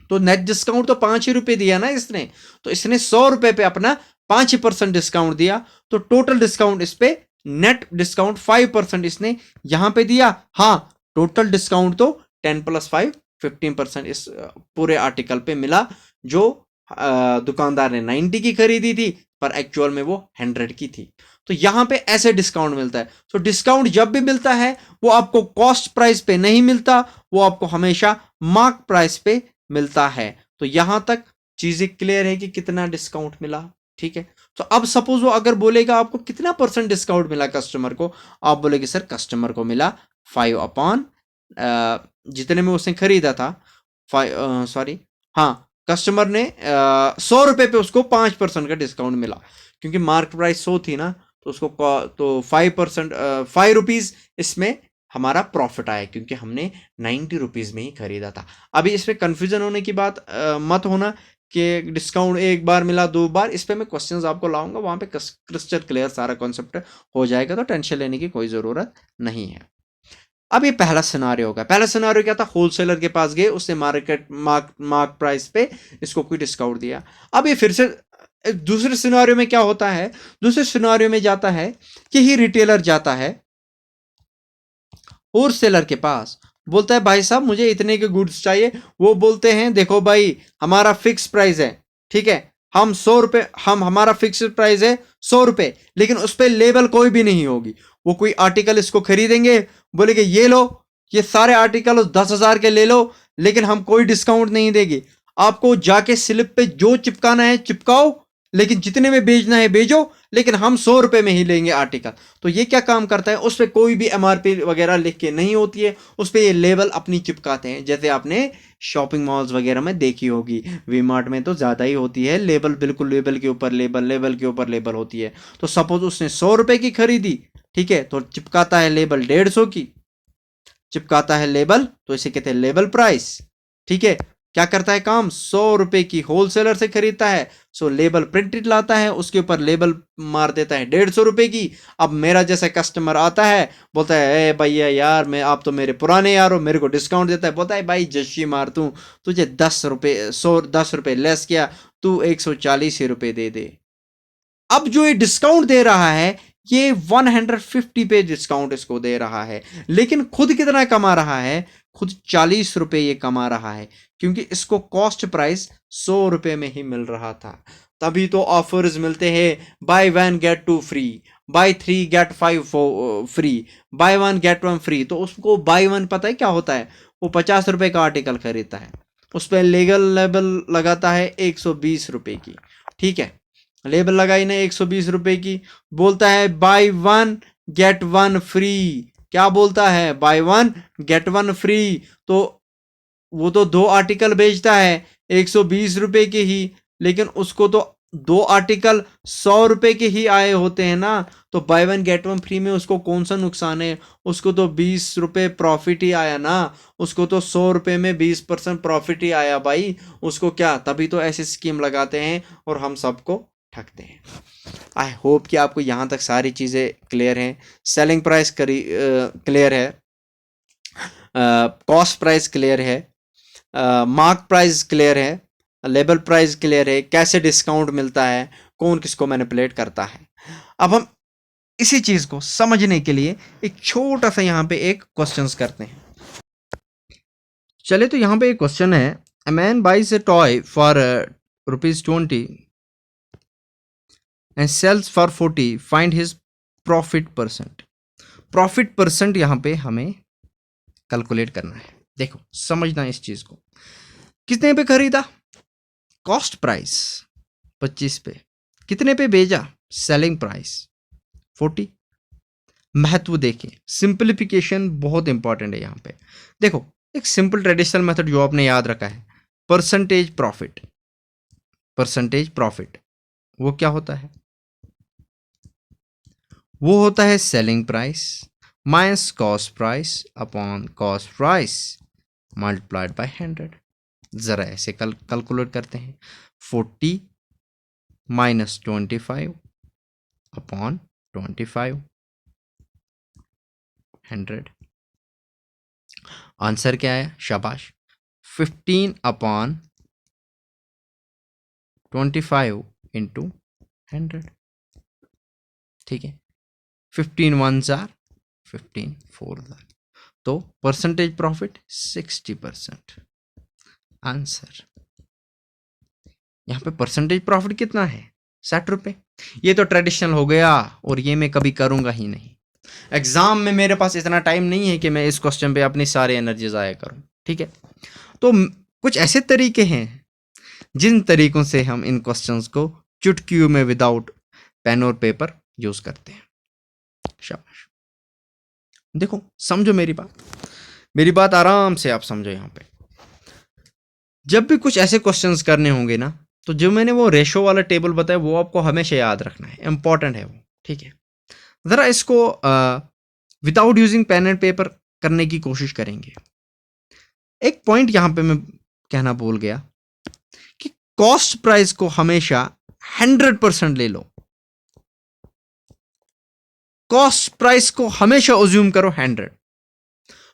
A: तो नेट डिस्काउंट तो 5 ही रुपए दिया ना इसने। तो इसने 100 रुपए पे अपना 5% डिस्काउंट दिया, तो टोटल डिस्काउंट इस पे, नेट डिस्काउंट 5% इसने यहां पे दिया। हाँ, टोटल डिस्काउंट तो 10 + 5 15% इस पूरे आर्टिकल पे मिला, जो दुकानदार ने 90 की खरीदी थी पर एक्चुअल में वो 100 की थी। तो यहां पे ऐसे डिस्काउंट मिलता है। तो डिस्काउंट जब भी मिलता है वो आपको कॉस्ट प्राइस पे नहीं मिलता, वो आपको हमेशा मार्क प्राइस पे मिलता है। तो यहां तक चीजें क्लियर है कि कितना डिस्काउंट मिला, ठीक है। तो अब सपोज वो अगर बोलेगा आपको कितना % डिस्काउंट मिला कस्टमर को, आप बोलेगे सर कस्टमर को मिला 5 अपॉन जितने में उसने खरीदा था, सॉरी, हाँ, कस्टमर ने 100 रुपए पे उसको 5% का डिस्काउंट मिला, क्योंकि मार्केट प्राइस 100 थी ना, तो उसको तो 5% 5 रुपीज इसमें हमारा प्रॉफिट आया, क्योंकि हमने 90 रुपीज में ही खरीदा था। अभी इसमें कंफ्यूजन होने की बात मत होना कि डिस्काउंट एक बार मिला 2 बार, इस पे मैं क्वेश्चंस आपको लाऊंगा, वहां पे क्रिस्टल क्लियर सारा कॉन्सेप्ट हो जाएगा, तो टेंशन लेने की कोई जरूरत नहीं है। अब ये पहला सिनारियो होगा। पहला सिनारियो क्या था, होलसेलर के पास गए, उसने मार्क प्राइस पे इसको कोई डिस्काउंट दिया। अब ये फिर से दूसरे सिनारियो में क्या होता है, दूसरे सिनारियो में जाता है कि ही रिटेलर जाता है होलसेलर के पास, बोलता है भाई साहब मुझे इतने के गुड्स चाहिए। वो बोलते हैं देखो भाई हमारा फिक्स प्राइस है, ठीक है, हम 100 रुपए, हमारा फिक्स प्राइस है 100 रुपए, लेकिन उस पर लेबल कोई भी नहीं होगी। वो कोई आर्टिकल इसको खरीदेंगे, बोलेंगे ये लो, ये सारे आर्टिकल 10,000 के ले लो, लेकिन हम कोई डिस्काउंट नहीं देंगे। आपको जाके स्लिप पे जो चिपकाना है चिपकाओ, लेकिन जितने में बेचना है बेचो, लेकिन हम 100 रुपए में ही लेंगे आर्टिकल। तो ये क्या काम करता है, उस पर कोई भी MRP वगैरह लिख के नहीं होती है, उस पर ये लेबल अपनी चिपकाते हैं। जैसे आपने शॉपिंग मॉल्स वगैरह में देखी होगी, वी-मार्ट में तो ज़्यादा ही होती है लेबल, बिल्कुल लेबल के ऊपर लेबल, लेबल के ऊपर लेबल होती है। तो सपोज उसने 100 रुपए की खरीदी, ठीक है, तो चिपकाता है लेबल 150 की, चिपकाता है लेबल, तो इसे कहते हैं लेबल प्राइस, ठीक है। क्या करता है काम, 100 रुपए की होलसेलर से खरीदता है, सो लेबल प्रिंटेड लाता है, उसके ऊपर लेबल मार देता है 150 रुपए की। अब मेरा जैसा कस्टमर आता है, बोलता है ए भैया यार, मैं, आप तो मेरे पुराने यार हो, मेरे को डिस्काउंट देता है, बोलता है भाई जशी मार तू, तुझे 10 रुपए 10 रुपए लेस किया, तू 140 ही रुपए दे दे। अब जो ये डिस्काउंट दे रहा है, ये 150 पे डिस्काउंट इसको दे रहा है, लेकिन खुद कितना कमा रहा है, खुद 40 रुपए ये कमा रहा है, क्योंकि इसको कॉस्ट प्राइस 100 रुपए में ही मिल रहा था। तभी तो ऑफर्स मिलते हैं, buy one get two free, buy 3 get 5 free, buy 1 get 1 free, तो उसको बाय 1 पता है क्या होता है, वो 50 रुपए का आर्टिकल खरीदता है, उस पर लीगल लेबल लगाता है 120 रुपए की, ठीक है, लेबल लगाई ना 120 रुपए की, बोलता है बाय 1 गेट 1 फ्री, क्या बोलता है, बाय 1 गेट 1 फ्री, तो वो तो 2 आर्टिकल बेचता है 120 रुपए के ही, लेकिन उसको तो 2 आर्टिकल 100 रुपए के ही आए होते हैं ना, तो बाय 1 गेट 1 फ्री में उसको कौन सा नुकसान है, उसको तो 20 रुपए प्रॉफिट ही आया ना, उसको तो 100 रुपए में 20% प्रॉफिट ही आया भाई, उसको क्या, तभी तो ऐसी स्कीम लगाते हैं और हम सबको ठगते हैं। आई होप कि आपको यहाँ तक सारी चीज़ें क्लियर हैं, सेलिंग प्राइस क्लियर है, कॉस्ट प्राइस क्लियर है, मार्क प्राइस क्लियर है, लेबल प्राइस क्लियर है, कैसे डिस्काउंट मिलता है, कौन किसको मैनिपुलेट करता है। अब हम इसी चीज को समझने के लिए एक छोटा सा यहाँ पे एक क्वेश्चंस करते हैं। चले तो यहाँ पे एक क्वेश्चन है, a man buys a toy for ₹20 and sells for 40, find his profit percent. Profit percent यहाँ पे हमें कैलकुलेट करना है। देखो समझना इस चीज को, कितने पे खरीदा, कॉस्ट प्राइस 25 पे, कितने पे भेजा, सेलिंग प्राइस 40। महत्व देखें, सिंपलीफिकेशन बहुत इंपॉर्टेंट है यहाँ पे। देखो एक सिंपल ट्रेडिशनल मेथड जो आपने याद रखा है, परसेंटेज प्रॉफिट, परसेंटेज प्रॉफिट वो क्या होता है, वो होता है selling price minus cost price upon cost price multiplied by 100। जरा ऐसे कैलकुलेट करते हैं, 40 माइनस 25 अपॉन 25 100, आंसर क्या आया, शाबाश, 15 अपॉन 25 इंटू 100, ठीक है, 15 1 जार 15 4 जार, तो परसेंटेज प्रॉफिट 60%। आंसर यहाँ पे परसेंटेज प्रॉफिट कितना है, 60 रुपए। ये तो ट्रेडिशनल हो गया और ये मैं कभी करूंगा ही नहीं, एग्जाम में मेरे पास इतना टाइम नहीं है कि मैं इस क्वेश्चन पे अपनी सारी एनर्जी ज़ाया करूं, ठीक है। तो कुछ ऐसे तरीके हैं जिन तरीकों से हम इन क्वेश्चंस को चुटकियों में विदाउट पेन और पेपर यूज करते हैं। शाबाश, देखो समझो मेरी बात आराम से आप समझो। यहाँ पे जब भी कुछ ऐसे क्वेश्चंस करने होंगे ना, तो जो मैंने वो रेशो वाला टेबल बताया वो आपको हमेशा याद रखना है, इंपॉर्टेंट है वो, ठीक है। ज़रा इसको without using pen and paper करने की कोशिश करेंगे। एक पॉइंट यहां पे मैं कहना भूल गया कि कॉस्ट प्राइस को हमेशा 100% ले लो, कॉस्ट प्राइस को हमेशा अज्यूम करो 100।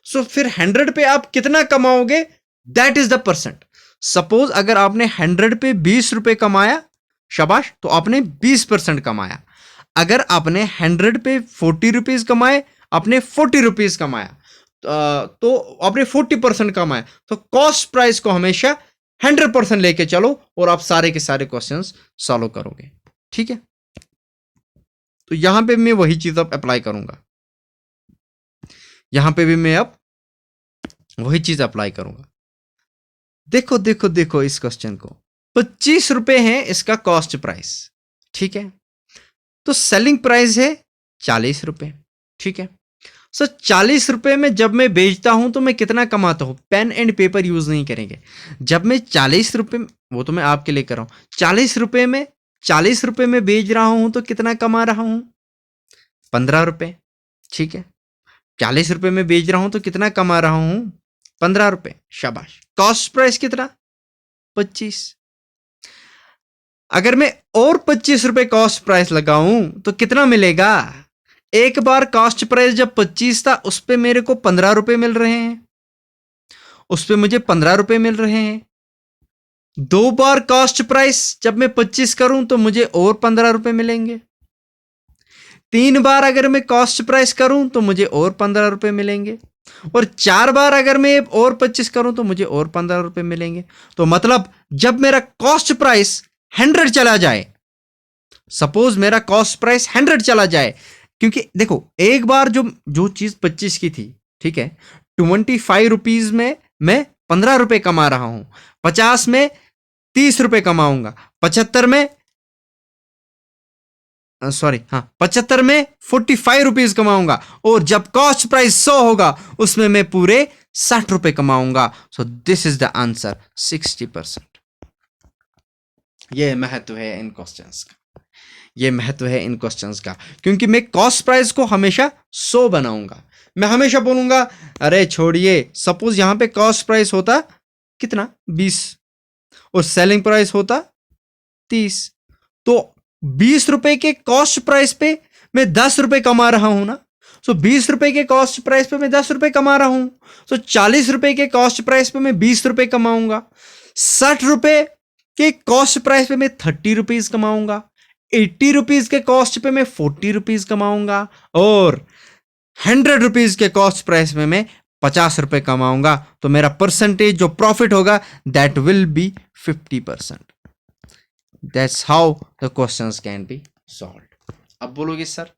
A: सो फिर 100 पे आप कितना कमाओगे, that is the percent. Suppose अगर आपने 100 पे 20 रुपए कमाया, शाबाश, तो आपने 20% कमाया। अगर आपने 100 पे 40 रुपीज कमाए, आपने 40 रुपीज कमाया, तो आपने 40% कमाया। तो कॉस्ट प्राइस को हमेशा 100% लेके चलो और आप सारे के सारे क्वेश्चंस सॉल्व करोगे, ठीक है। तो यहां पे मैं वही चीज अब अप्लाई करूंगा, यहां पे भी मैं अब वही चीज अप्लाई करूंगा। देखो देखो देखो इस क्वेश्चन को, 25 रुपए है इसका कॉस्ट प्राइस, ठीक है। तो सेलिंग प्राइस है 40 रुपए, ठीक है। सो 40 रुपए में जब मैं बेचता हूं तो मैं कितना कमाता हूं, पेन एंड पेपर यूज नहीं करेंगे। जब मैं 40 रुपए, वो तो मैं आपके लिए कर रहा हूं, 40 रुपए में बेच रहा हूं तो कितना कमा रहा हूं, 15 रुपए, ठीक है। 40 रुपए में बेच रहा हूं तो कितना कमा रहा हूं, 15 रुपए, शाबाश। कॉस्ट प्राइस कितना, 25। अगर मैं और 25 रुपए कॉस्ट प्राइस लगाऊं तो कितना मिलेगा, एक बार कॉस्ट प्राइस जब 25 था उस पे मेरे को 15 रुपए मिल रहे हैं, उस पे मुझे 15 रुपए मिल रहे हैं। दो बार कॉस्ट प्राइस जब मैं 25 करूं तो मुझे और 15 रुपए मिलेंगे। 3 बार अगर मैं कॉस्ट प्राइस करूं तो मुझे और 15 रुपए मिलेंगे, और 4 बार अगर मैं और 25 करूं तो मुझे और 15 रुपए मिलेंगे। तो मतलब जब मेरा कॉस्ट प्राइस 100 चला जाए सपोज मेरा कॉस्ट प्राइस 100 चला जाए, क्योंकि देखो एक बार जो चीज 25 की थी, ठीक है, 25 रुपीज में मैं 15 रुपए कमा रहा हूं, 50 में 30 रुपए कमाऊंगा, 75 में 75 में 45 रुपीज कमाऊंगा, और जब कॉस्ट प्राइस 100 होगा उसमें मैं पूरे 60 रुपए कमाऊंगा। So this is the answer 60%। ये महत्व है इन क्वेश्चंस का, ये महत्व है इन क्वेश्चंस का, क्योंकि मैं कॉस्ट प्राइस को हमेशा 100 बनाऊंगा। मैं हमेशा बोलूंगा अरे छोड़िए, सपोज यहां पे कॉस्ट प्राइस होता कितना 20 और सेलिंग प्राइस होता 30, तो 20 रुपए के कॉस्ट प्राइस पे मैं 10 रुपए कमा रहा हूं ना। सो 20 रुपए के कॉस्ट प्राइस पे मैं 10 रुपए कमा रहा हूं, तो 40 रुपए के कॉस्ट प्राइस पे मैं 20 रुपए कमाऊंगा, 60 रुपए के कॉस्ट प्राइस पे मैं 30 रुपीज कमाऊंगा, 80 रुपीज के कॉस्ट पे मैं 40 रुपीज कमाऊंगा, और 100 रुपीज के कॉस्ट प्राइस में मैं 50 रुपए कमाऊंगा। तो मेरा परसेंटेज जो प्रॉफिट होगा that will be 50%। That's how the questions can be solved. अब बोलोगे सर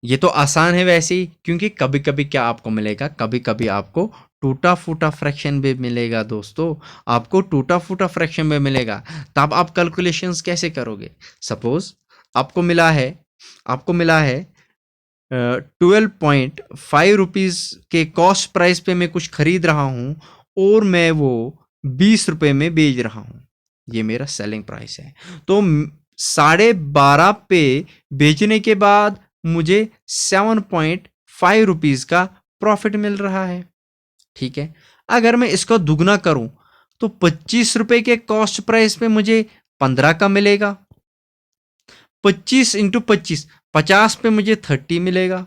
A: ये तो आसान है वैसे ही, क्योंकि कभी कभी क्या आपको मिलेगा, कभी कभी आपको टूटा फूटा फ्रैक्शन भी मिलेगा दोस्तों, आपको टूटा फूटा फ्रैक्शन भी मिलेगा। तब आप कैलकुलेशंस कैसे करोगे? सपोज आपको मिला है 12.5 रुपीज के कॉस्ट प्राइस पे मैं कुछ खरीद रहा हूं और मैं वो 20 रुपए में बेच रहा हूं, ये मेरा सेलिंग प्राइस है। तो 12.5 पे बेचने के बाद मुझे 7.5 रुपीज का प्रॉफिट मिल रहा है, ठीक है। अगर मैं इसको दुगना करूं तो 25 रुपए के कॉस्ट प्राइस पे मुझे 15 का मिलेगा, 25 इंटू 25 50 पे मुझे 30 मिलेगा,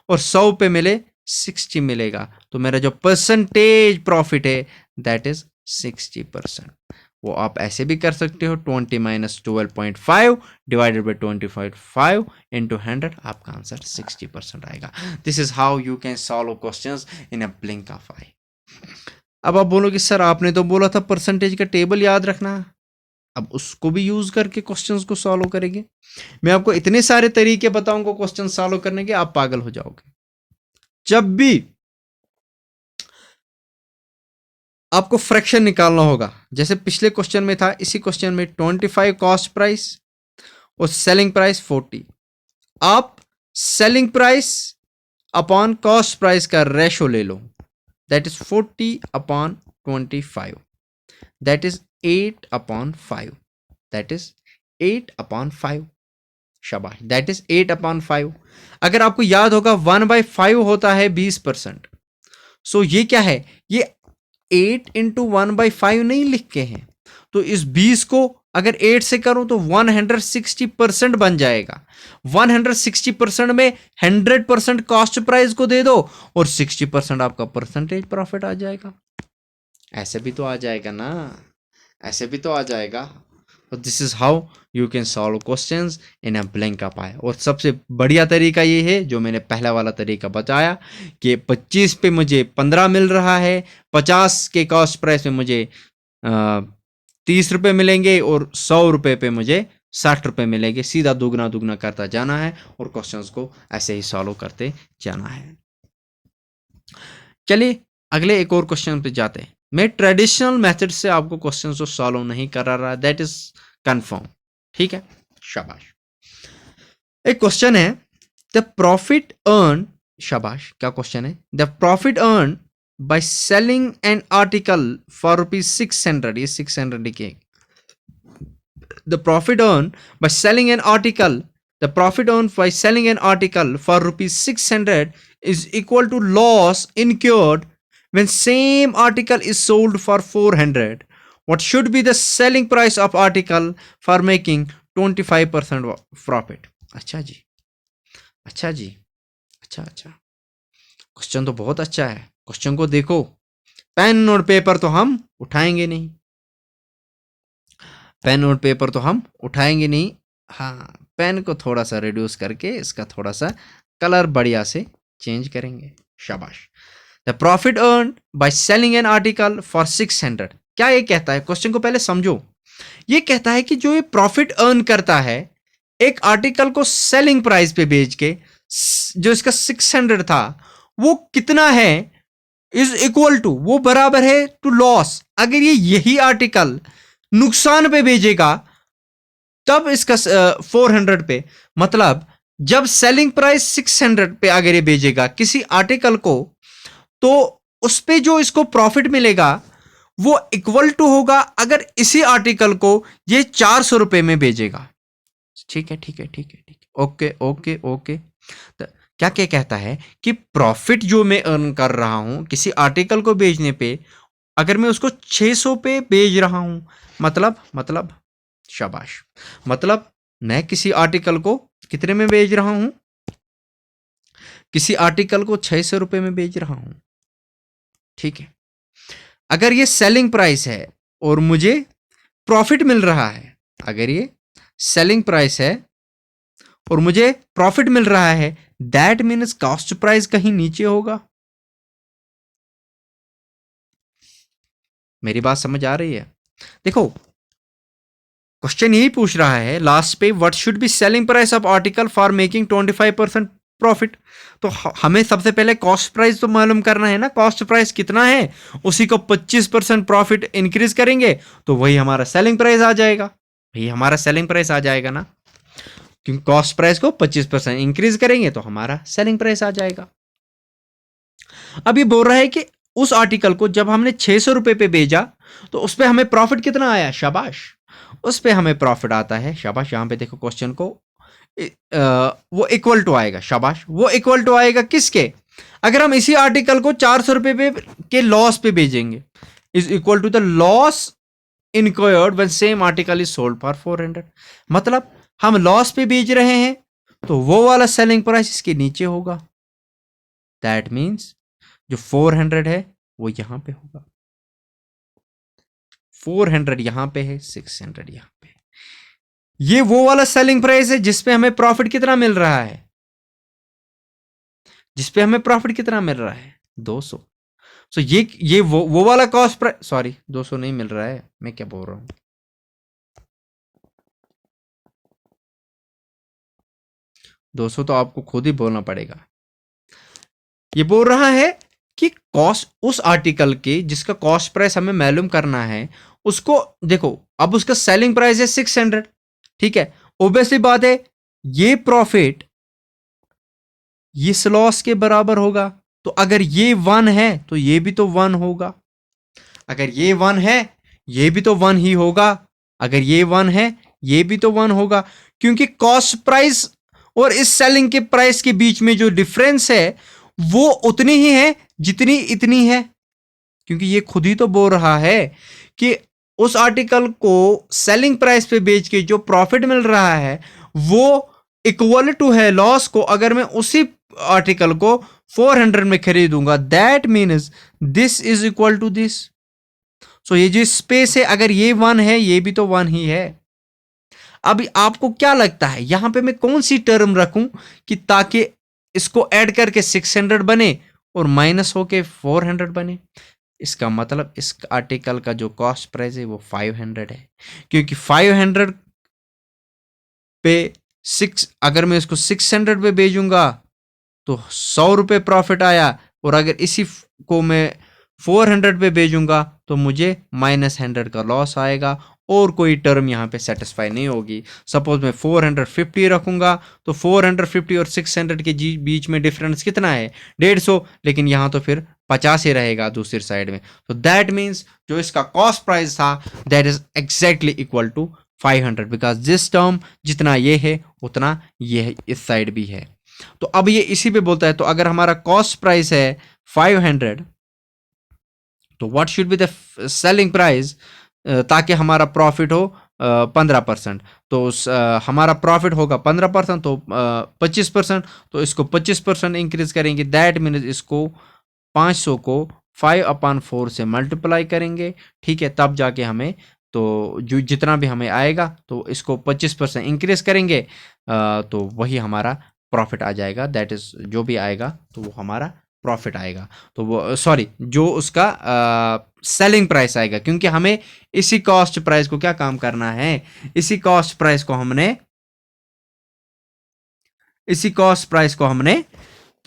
A: और 100 पे मिले 60 मिलेगा। तो मेरा जो परसेंटेज प्रॉफिट है दैट इज 60%। वो आप ऐसे भी कर सकते हो, 20 माइनस 12.5 डिवाइडेड बाई 25 इंटू 100, आपका आंसर 60% आएगा। This is how you can solve questions in a blink of eye. अब आप बोलोगे सर आपने तो बोला था परसेंटेज का टेबल याद रखना, अब उसको भी यूज करके क्वेश्चंस को सॉल्व करेंगे। मैं आपको इतने सारे तरीके बताऊंगा क्वेश्चन सॉल्व करने के, आप पागल हो जाओगे। जब भी आपको फ्रैक्शन निकालना होगा, जैसे पिछले क्वेश्चन में था, इसी क्वेश्चन में 25 कॉस्ट प्राइस और सेलिंग प्राइस 40, आप selling price upon cost price का रेशो ले लो, that is 40 upon 25, that is 8/5, that is 8/5, शाबाश, दैट इज 8/5। अगर आपको याद होगा 1/5 होता है 20%, सो ये क्या है, ये 8 इंटू 1/5 नहीं लिख के हैं, तो इस 20 को अगर 8 से करूं तो 160% बन जाएगा। 160% में 100% कॉस्ट प्राइस को दे दो और 60% आपका परसेंटेज प्रॉफिट आ जाएगा। ऐसे भी तो आ जाएगा ना, ऐसे भी तो आ जाएगा। तो this is how you can solve questions in a blank of eye. और सबसे बढ़िया तरीका ये है जो मैंने पहला वाला तरीका बताया कि 25 पे मुझे 15 मिल रहा है, 50 के कॉस्ट प्राइस में मुझे 30 रुपये मिलेंगे और 100 रुपये पे मुझे 60 रुपये मिलेंगे। सीधा दुगना दुगना करता जाना है और क्वेश्चंस को ऐसे ही सॉल्व करते जाना है। चलिए अगले एक और क्वेश्चन पे जाते हैं। मैं ट्रेडिशनल मेथड से आपको क्वेश्चन को सॉल्व नहीं कर रहा, दैट इज कंफर्म, ठीक है, शाबाश। एक क्वेश्चन है, द प्रॉफिट अर्न, शाबाश, क्या क्वेश्चन है, the profit earn by selling an article for ₹600, ये 600 लिखे, the profit earn by selling an article, the profit earn by selling an article for ₹600 is equal to loss incurred when same article is sold for 400. What should be the selling price of article for making 25% profit? अच्छा जी, अच्छा जी, अच्छा अच्छा, question तो बहुत अच्छा है। Question को देखो, पेन और पेपर तो हम उठाएंगे नहीं, पेन और पेपर तो हम उठाएंगे नहीं, हाँ, पेन को थोड़ा सा रिड्यूस करके इसका थोड़ा सा कलर बढ़िया से चेंज करेंगे, शाबाश। The profit earn by selling an article for 600, क्या ये कहता है, क्वेश्चन को पहले समझो। ये कहता है कि जो ये प्रॉफिट अर्न करता है एक आर्टिकल को सेलिंग प्राइस पे बेच के, जो इसका 600 था वो कितना है, इज इक्वल टू, वो बराबर है टू लॉस। अगर ये यही आर्टिकल नुकसान पे बेचेगा तब इसका 400 पे, मतलब जब सेलिंग प्राइस 600 पे अगर ये बेचेगा किसी आर्टिकल को, तो उस पे जो इसको प्रॉफिट मिलेगा वो इक्वल टू होगा अगर इसी आर्टिकल को ये 400 रुपए में बेचेगा। ठीक है, ठीक है, ठीक है, ठीक है, ओके ओके ओके। तो क्या क्या कहता है कि प्रॉफिट जो मैं अर्न कर रहा हूं किसी आर्टिकल को बेचने पे, अगर मैं उसको 600 पे बेच रहा हूं, मतलब शाबाश, मतलब मैं किसी आर्टिकल को कितने में बेच रहा हूं, किसी आर्टिकल को 600 रुपए में बेच रहा हूं। ठीक है, अगर ये सेलिंग प्राइस है और मुझे प्रॉफिट मिल रहा है, अगर ये सेलिंग प्राइस है और मुझे प्रॉफिट मिल रहा है, दैट मीन्स कॉस्ट प्राइस कहीं नीचे होगा। मेरी बात समझ आ रही है? देखो क्वेश्चन यही पूछ रहा है लास्ट पे, what should be selling price of article for making 25% profit. तो हमें सबसे पहले कॉस्ट प्राइस तो मालूम करना है ना, कॉस्ट प्राइस कितना है, उसी को 25% प्रॉफिट इंक्रीज करेंगे तो वही हमारा सेलिंग प्राइस आ जाएगा, वही हमारा सेलिंग प्राइस आ जाएगा ना, क्योंकि कॉस्ट प्राइस को 25% इंक्रीज करेंगे तो हमारा सेलिंग प्राइस आ जाएगा। अब ये बोल रहा है कि उस आर्टिकल को जब हमने 600 रुपए पे भेजा तो उस पर हमें प्रॉफिट कितना आया, शाबाश, उस पे हमें प्रॉफिट आता है, शाबाश। यहां पे देखो क्वेश्चन को, वो इक्वल टू आएगा, शाबाश, वो इक्वल टू आएगा किसके, अगर हम इसी आर्टिकल को 400 रुपए पे के लॉस पे भेजेंगे, is equal to the loss incurred when same article is sold for 400। मतलब हम लॉस पे बेच रहे हैं तो वो वाला सेलिंग प्राइस इसके नीचे होगा, दैट मीन्स जो 400 है वो यहां पे होगा, 400 यहां पे है, 600 यहां पे। ये वो वाला सेलिंग प्राइस है जिसपे हमें प्रॉफिट कितना मिल रहा है, जिसपे हमें प्रॉफिट कितना मिल रहा है, 200। सो ये वो वाला कॉस्ट प्राइस, सॉरी 200 नहीं मिल रहा है, मैं क्या बोल रहा हूं, 200 तो आपको खुद ही बोलना पड़ेगा। ये बोल रहा है कि कॉस्ट उस आर्टिकल के जिसका कॉस्ट प्राइस हमें मालूम करना है, उसको देखो, अब उसका सेलिंग प्राइस है 600, ठीक है, ऑब्वियसली बात है ये प्रॉफिट इस लॉस के बराबर होगा, तो अगर ये 1 है तो ये भी तो 1 होगा, अगर ये 1 है ये भी तो 1 ही होगा, अगर ये 1 है ये भी तो 1 होगा, क्योंकि कॉस्ट प्राइस और इस सेलिंग के प्राइस के बीच में जो डिफरेंस है वो उतनी ही है जितनी इतनी है, क्योंकि ये खुद ही तो बोल रहा है कि उस आर्टिकल को सेलिंग प्राइस पे बेच के जो प्रॉफिट मिल रहा है वो इक्वल टू है लॉस को, अगर मैं उसी आर्टिकल को 400 में खरीदूंगा, that means this is equal to this. So ये जो स्पेस है अगर ये 1 है ये भी तो 1 ही है। अभी आपको क्या लगता है यहां पे मैं कौन सी टर्म रखूं कि ताकि इसको ऐड करके 600 बने और माइनस होके 400 बने। इसका मतलब इस आर्टिकल का जो कॉस्ट प्राइस है वो 500 है, क्योंकि 500 पे 6, अगर मैं इसको 600 पे भेजूंगा तो 100 रुपये प्रॉफिट आया, और अगर इसी को मैं 400 पे भेजूंगा तो मुझे -100 का लॉस आएगा और कोई टर्म यहाँ पे सेटिस्फाई नहीं होगी। सपोज मैं 450 रखूंगा तो 450 और 600 के बीच में डिफरेंस कितना है, 150, लेकिन यहाँ तो फिर 50 ही रहेगा दूसरी साइड में, तो दैट मीन्स जो इसका कॉस्ट प्राइस था that is exactly equal to 500, because this term जितना ये है उतना ये है, इस साइड भी है। तो अब ये इसी पे बोलता है, तो अगर हमारा कॉस्ट प्राइस है 500 तो what should be the selling price, ताकि हमारा प्रॉफिट हो 15%, तो हमारा प्रॉफिट होगा 15%, तो 25%, तो इसको 25% इंक्रीज करेंगे, दैट मीन्स इसको 500 को 5/4 से मल्टीप्लाई करेंगे, ठीक है, तब जाके हमें तो जो जितना भी हमें आएगा तो इसको 25% इंक्रीज करेंगे, तो वही हमारा प्रॉफिट आ जाएगा, दैट इज जो भी आएगा तो वो हमारा प्रॉफिट आएगा। तो वो सॉरी जो उसका सेलिंग प्राइस आएगा, क्योंकि हमें इसी कॉस्ट प्राइस को क्या काम करना है, इसी कॉस्ट प्राइस को हमने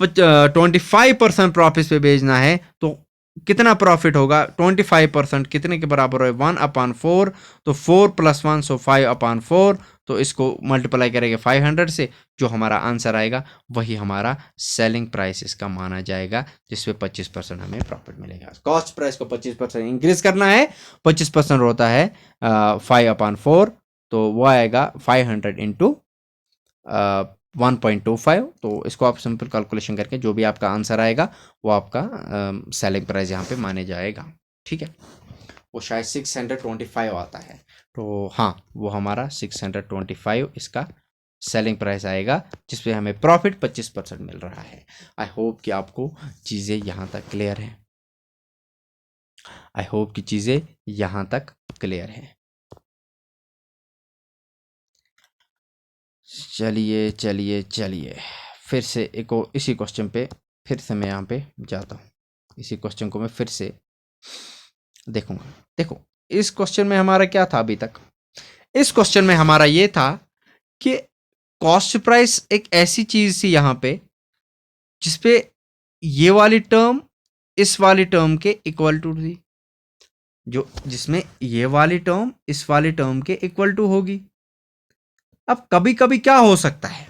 A: 25% प्रॉफिट पे बेचना है। तो कितना प्रॉफिट होगा, 25% कितने के बराबर है, 1/4, तो 4 + 1 सो 5/4, तो इसको मल्टीप्लाई करेंगे 500 से, जो हमारा आंसर आएगा वही हमारा सेलिंग प्राइस इसका माना जाएगा, जिसपे 25% हमें प्रॉफिट मिलेगा। कॉस्ट प्राइस को 25% इंक्रीज करना है, 25% होता है 5/4, तो वो आएगा 500 इंटू 1.25, तो इसको आप सिंपल कैलकुलेशन करके जो भी आपका आंसर आएगा वो आपका सेलिंग प्राइस यहाँ पे माने जाएगा। ठीक है, वो शायद 625 आता है, तो हाँ वो हमारा 625 इसका सेलिंग प्राइस आएगा, जिसपे हमें प्रॉफिट 25% मिल रहा है। आई होप कि आपको चीज़ें यहाँ तक क्लियर हैं, आई होप कि चीज़ें यहाँ तक क्लियर हैं। चलिए चलिए चलिए, फिर से एक और इसी क्वेश्चन पे फिर से मैं यहाँ पे जाता हूँ, इसी क्वेश्चन को मैं फिर से देखूंगा। देखो इस क्वेश्चन में हमारा क्या था अभी तक, इस क्वेश्चन में हमारा ये था कि कॉस्ट प्राइस एक ऐसी चीज थी यहाँ पे जिसपे ये वाली टर्म इस वाली टर्म के इक्वल टू थी, जो जिसमें ये वाली टर्म इस वाली टर्म के इक्वल टू होगी। अब कभी कभी क्या हो सकता है,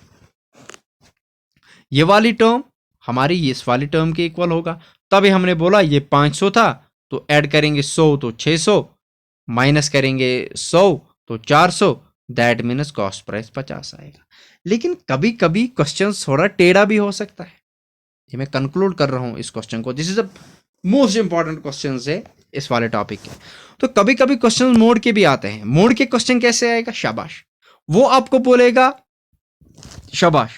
A: ये वाली टर्म हमारी इस वाली टर्म के इक्वल होगा, तभी हमने बोला ये 500 था तो ऐड करेंगे 100 तो 600, माइनस करेंगे 100 तो 400, दैट मीन्स कॉस्ट प्राइस 50 आएगा। लेकिन कभी कभी क्वेश्चन थोड़ा टेढ़ा भी हो सकता है, ये मैं कंक्लूड कर रहा हूं इस क्वेश्चन को, this is the most important question है इस वाले टॉपिक के। तो कभी कभी क्वेश्चन मोड के भी आते हैं, मोड के क्वेश्चन कैसे आएगा, शाबाश, वो आपको बोलेगा, शाबाश,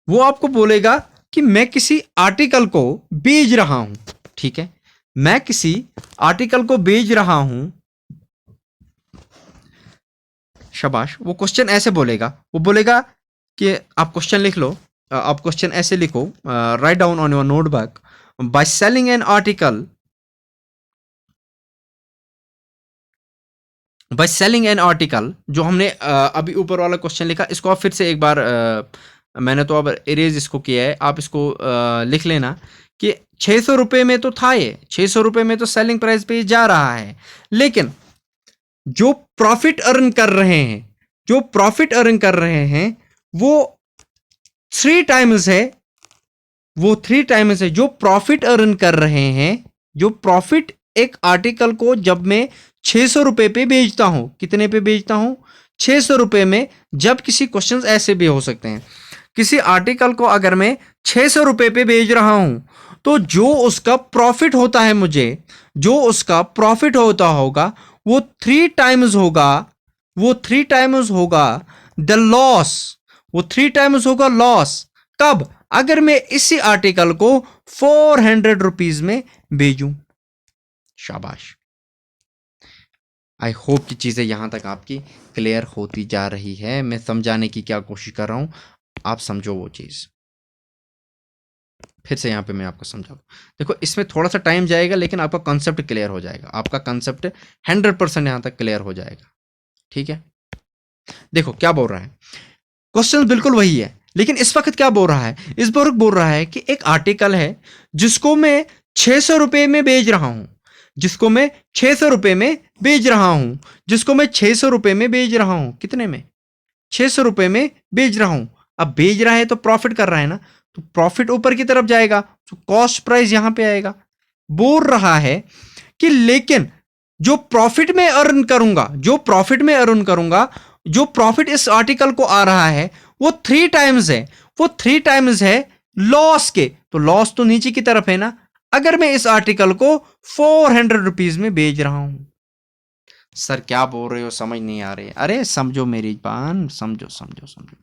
A: वो आपको बोलेगा कि मैं किसी आर्टिकल को बेच रहा हूं, ठीक है, मैं किसी आर्टिकल को बेच रहा हूं, शाबाश, वो क्वेश्चन ऐसे बोलेगा, वो बोलेगा कि आप क्वेश्चन लिख लो, आप क्वेश्चन ऐसे लिखो, write down on your notebook, by selling an article, by selling an article, जो हमने अभी ऊपर वाला क्वेश्चन लिखा, इसको आप फिर से एक बार मैंने तो अब इरेज इसको किया है, आप इसको लिख लेना कि 600 रुपये में तो था, ये 600 रुपये में तो सेलिंग प्राइस पे जा रहा है, लेकिन जो प्रॉफिट अर्न कर रहे हैं, जो प्रॉफिट अर्न कर रहे हैं वो 3 टाइम्स है, वो 3 टाइम्स है जो प्रॉफिट अर्न कर रहे हैं, जो प्रॉफिट एक आर्टिकल को जब मैं 600 रुपये पे बेचता हूं, कितने पे बेचता हूं, 600 रुपये में। जब किसी क्वेश्चन ऐसे भी हो सकते हैं, किसी आर्टिकल को अगर मैं 600 रुपये पे बेच रहा हूं, तो जो उसका प्रॉफिट होता है, मुझे जो उसका प्रॉफिट होता होगा वो 3 टाइम्स होगा, वो 3 टाइम्स होगा द लॉस, वो 3 टाइम्स होगा लॉस। कब, अगर मैं इसी आर्टिकल को 400 रुपीज में बेचूं। शाबाश, आई होप कि चीजें यहां तक आपकी क्लियर होती जा रही है, मैं समझाने की क्या कोशिश कर रहा हूं, आप समझो वो चीज। फिर से यहाँ पे मैं आपको समझाऊँ, देखो इसमें थोड़ा सा टाइम जाएगा, लेकिन आपका कंसेप्ट क्लियर हो जाएगा, आपका कंसेप्ट 100% यहाँ तक क्लियर हो जाएगा। ठीक है, देखो क्या बोल रहा है, क्वेश्चन बिल्कुल वही है, लेकिन इस वक्त क्या बोल रहा है, इस वक्त बोल रहा है कि एक आर्टिकल है जिसको मैं 600 रुपये में बेच रहा हूं, जिसको मैं 600 रुपये में बेच रहा हूं, जिसको मैं 600 रुपये में बेच रहा हूं, कितने में, 600 रुपये में बेच रहा हूं। अब बेच रहा है तो प्रॉफिट कर रहा है ना, तो प्रॉफिट ऊपर की तरफ जाएगा, तो कॉस्ट प्राइस यहां पे आएगा। बोल रहा है कि लेकिन जो प्रॉफिट में अर्न करूंगा, जो प्रॉफिट में अर्न करूंगा, जो प्रॉफिट इस आर्टिकल को आ रहा है वो 3 टाइम्स है, वो 3 टाइम्स है लॉस के, तो लॉस तो नीचे की तरफ है ना, अगर मैं इस आर्टिकल को 400 रुपीज में बेच रहा हूं। सर क्या बोल रहे हो, समझ नहीं आ रही, अरे समझो मेरी बान, समझो समझो समझो,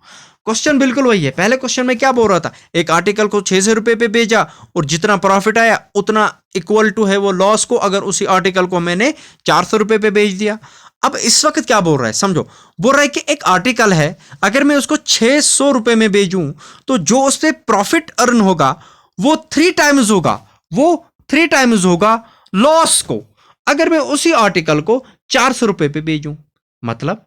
A: क्वेश्चन बिल्कुल वही है। पहले क्वेश्चन में क्या बोल रहा था, एक आर्टिकल को 600 रुपये पे बेचा और जितना प्रॉफिट आया उतना इक्वल टू है वो लॉस को, अगर उसी आर्टिकल को मैंने 400 रुपये पे बेच दिया। अब इस वक्त क्या बोल रहा है, समझो, बोल रहा है कि एक आर्टिकल है, अगर मैं उसको 600 रुपये में बेचूं तो जो उस पर प्रॉफिट अर्न होगा वो 3 टाइम्स होगा, वो 3 टाइम्स होगा लॉस को। अगर मैं उसी आर्टिकल को 400 रुपए पे बेचूं, मतलब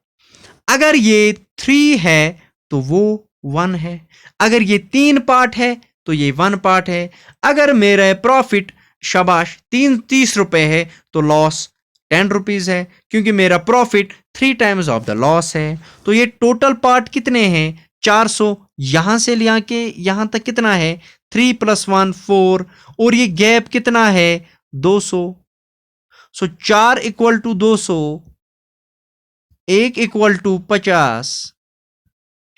A: अगर ये 3 है तो वो 1 है, अगर ये 3 पार्ट है तो ये 1 पार्ट है, अगर मेरा प्रॉफिट शाबाश 30 रुपए है तो लॉस 10 रुपीज है, क्योंकि मेरा profit 3 times of the loss है। तो ये टोटल पार्ट कितने हैं? 400। यहां से लिया के यहां तक कितना है? 3 + 1 4, और ये गैप कितना है? 200। सो 4 = 200, 1 = 50।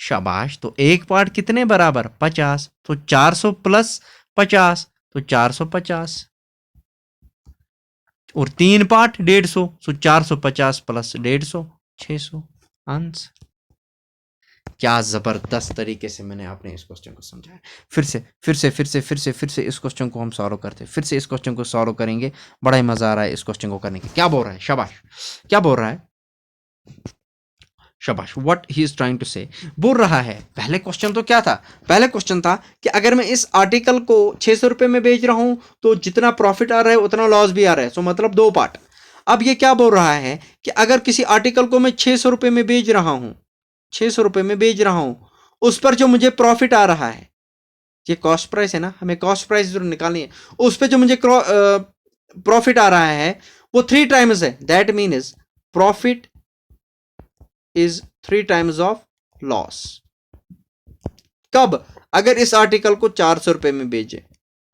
A: शाबाश। तो एक पार्ट कितने बराबर? 50। तो 400 + 50 तो 450, और 3 पार्ट 150, सो 450 + 150 600 आंसर। क्या जबरदस्त तरीके से मैंने आपने इस क्वेश्चन को समझाया। फिर से इस क्वेश्चन को हम सॉल्व करते हैं, फिर से इस क्वेश्चन को सॉल्व करेंगे। बड़ा ही मजा आ रहा है इस क्वेश्चन को करने के। क्या बोल रहा है? शाबाश। क्या बोल रहा है? शाबाश। What he is trying to say, बोल रहा है, पहले क्वेश्चन तो क्या था? पहले क्वेश्चन था कि अगर मैं इस आर्टिकल को 600 रुपए में बेच रहा हूं तो जितना प्रॉफिट आ रहा है उतना लॉस भी आ रहा है, सो मतलब 2 पार्ट। अब ये क्या बोल रहा है कि अगर किसी आर्टिकल को मैं 600 रुपए में बेच रहा हूं, 600 रुपए में बेच रहा हूं, उस पर जो मुझे प्रॉफिट आ रहा है, ये कॉस्ट प्राइस है ना, हमें कॉस्ट प्राइस जो निकालनी है, उस पर जो मुझे प्रॉफिट आ रहा है वो 3 टाइम्स है। That means profit is 3 times of loss. कब? अगर इस आर्टिकल को 400 रुपए में बेचे।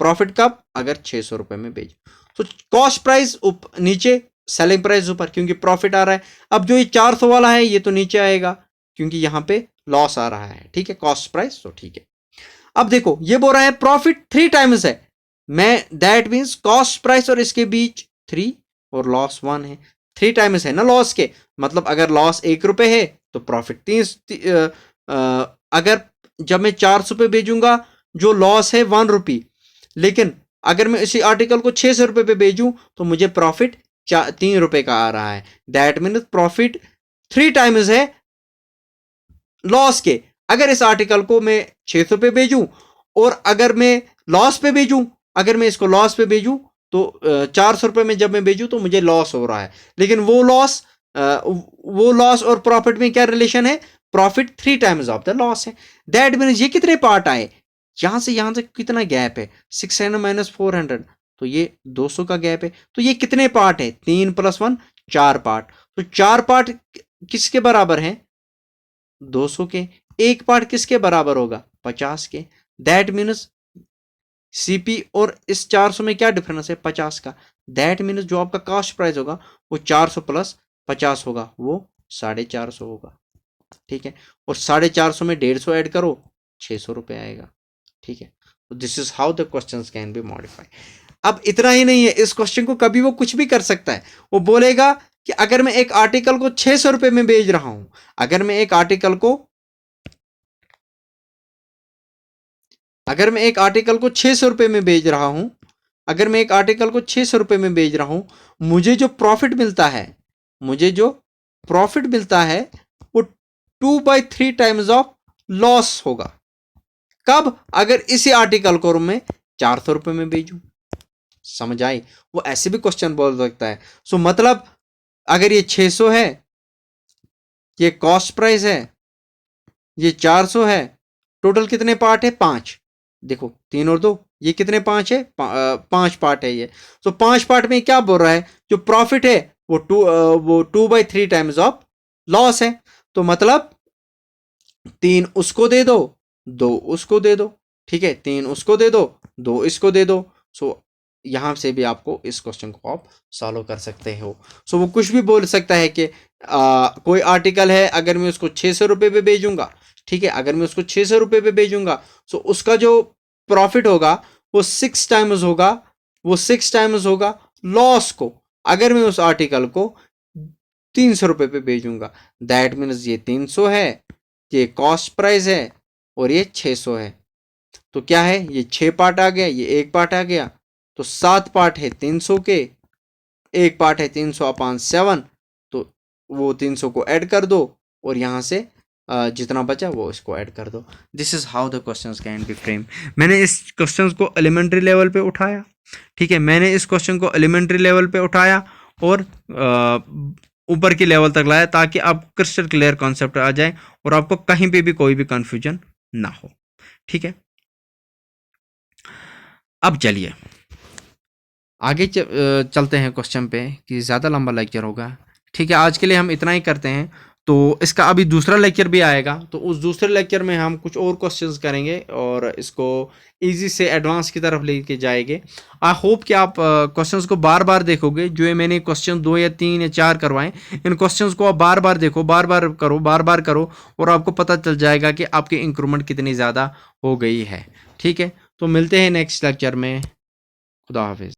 A: प्रॉफिट कब? अगर 600 रुपए में बेचे। तो कॉस्ट प्राइस नीचे, सेलिंग प्राइस ऊपर, क्योंकि प्रॉफिट आ रहा है। अब जो ये 400 वाला है ये तो नीचे आएगा क्योंकि यहां पे लॉस आ रहा है। ठीक है, कॉस्ट प्राइस तो ठीक है। अब देखो ये बोल रहा है प्रॉफिट 3 टाइम्स है, मैं दैट मीन्स कॉस्ट प्राइस और इसके बीच 3 और लॉस 1 है। 3 टाइम्स है ना लॉस के, मतलब अगर लॉस 1 रुपए है तो प्रॉफिट 3। अगर जब मैं 400 पे बेचूंगा जो लॉस है 1 रुपी, लेकिन अगर मैं इसी आर्टिकल को 600 रुपए पे बेचूं तो मुझे प्रॉफिट 3 रुपए का आ रहा है। दैट मीन्स प्रॉफिट 3 टाइम्स है लॉस के। अगर इस आर्टिकल को मैं 600 पे बेचूं और अगर मैं लॉस पे बेचूं, अगर मैं इसको लॉस पे बेचूं तो 400 रुपए में जब मैं बेचूं तो मुझे लॉस हो रहा है, लेकिन वो लॉस और प्रॉफिट में क्या रिलेशन है? Profit 3 times of the loss है। दैट मीन्स ये कितने पार्ट आए? यहां से यहां तक कितना गैप है? 600 - 400, तो ये 200 का गैप है। तो ये कितने पार्ट है? 3 + 1 4 पार्ट। तो 4 पार्ट किसके बराबर है? 200 के। एक पार्ट किसके बराबर होगा? 50 के। दैट मीन्स सीपी और इस 400 में क्या डिफरेंस है? 50 का। दैट मीन्स जो आपका कॉस्ट प्राइस होगा वो 400 + 50 होगा, वो 450 होगा। ठीक है, और 450 में 150 ऐड करो, 600 रुपए आएगा। ठीक है, तो this is how the question can be modify. अब इतना ही नहीं है, इस क्वेश्चन को कभी वो कुछ भी कर सकता है। वो बोलेगा कि अगर मैं एक आर्टिकल को 600 रुपए में बेच रहा हूं, अगर मैं एक आर्टिकल को 600 रुपए में बेच रहा हूं, अगर मैं एक आर्टिकल को 600 रुपए में बेच रहा हूं, मुझे जो प्रॉफिट मिलता है, वो 2/3 टाइम्स ऑफ लॉस होगा। कब? अगर इसी आर्टिकल को मैं 400 रुपए में बेचूं। समझ आई? वो ऐसे भी क्वेश्चन बोल सकता है। सो मतलब अगर ये 600 है, ये कॉस्ट प्राइस है, ये 400 है, टोटल कितने पार्ट है? 5। देखो 3 और 2, ये कितने? 5 है, 5 पार्ट है ये। तो 5 पार्ट में क्या बोल रहा है? जो प्रॉफिट है वो 2/3 टाइम्स ऑफ लॉस है। तो मतलब 3 उसको दे दो, 2 उसको दे दो। ठीक है, 3 उसको दे दो, 2 इसको दे दो। सो यहां से भी आपको इस क्वेश्चन को आप सॉल्व कर सकते हो। सो वो कुछ भी बोल सकता है कि कोई आर्टिकल है, अगर मैं उसको 600 रुपए पे बेचूंगा, ठीक है, अगर मैं उसको 600 रुपए पे बेचूंगा, सो उसका जो प्रॉफिट होगा वो 6 टाइम्स होगा, लॉस को। अगर मैं उस आर्टिकल को 300 रुपए पे बेचूंगा, दैट मीन्स ये 300 है, ये कॉस्ट प्राइस है, और ये 600 है। तो क्या है? ये 6 पार्ट आ गया, ये 1 पार्ट आ गया, तो 7 पार्ट है 300 के, 1 पार्ट है 300/7। तो वो 300 को ऐड कर दो, और यहां से जितना बचा वो इसको ऐड कर दो। This is how the questions can be frame. मैंने इस क्वेश्चंस को एलिमेंट्री लेवल पे उठाया, ठीक है, मैंने इस क्वेश्चन को एलिमेंट्री लेवल पे उठाया और ऊपर की लेवल तक लाया ताकि आपको क्रिस्टल क्लियर कॉन्सेप्ट आ जाए और आपको कहीं पे भी कोई भी कंफ्यूजन ना हो। ठीक है, अब चलिए आगे चलते हैं क्वेश्चन पे कि ज़्यादा लंबा लेक्चर होगा। ठीक है, आज के लिए हम इतना ही करते हैं। तो इसका अभी दूसरा लेक्चर भी आएगा, तो उस दूसरे लेक्चर में हम कुछ और क्वेश्चंस करेंगे और इसको इजी से एडवांस की तरफ लेके जाएंगे। आई होप कि आप क्वेश्चंस को बार बार देखोगे। जो ये मैंने क्वेश्चन 2 या 3 या 4 करवाएं, इन क्वेश्चंस को आप बार बार देखो, बार बार करो और आपको पता चल जाएगा कि आपकी इंक्रीमेंट कितनी ज़्यादा हो गई है। ठीक है, तो मिलते हैं नेक्स्ट लेक्चर में। खुदा हाफिज़।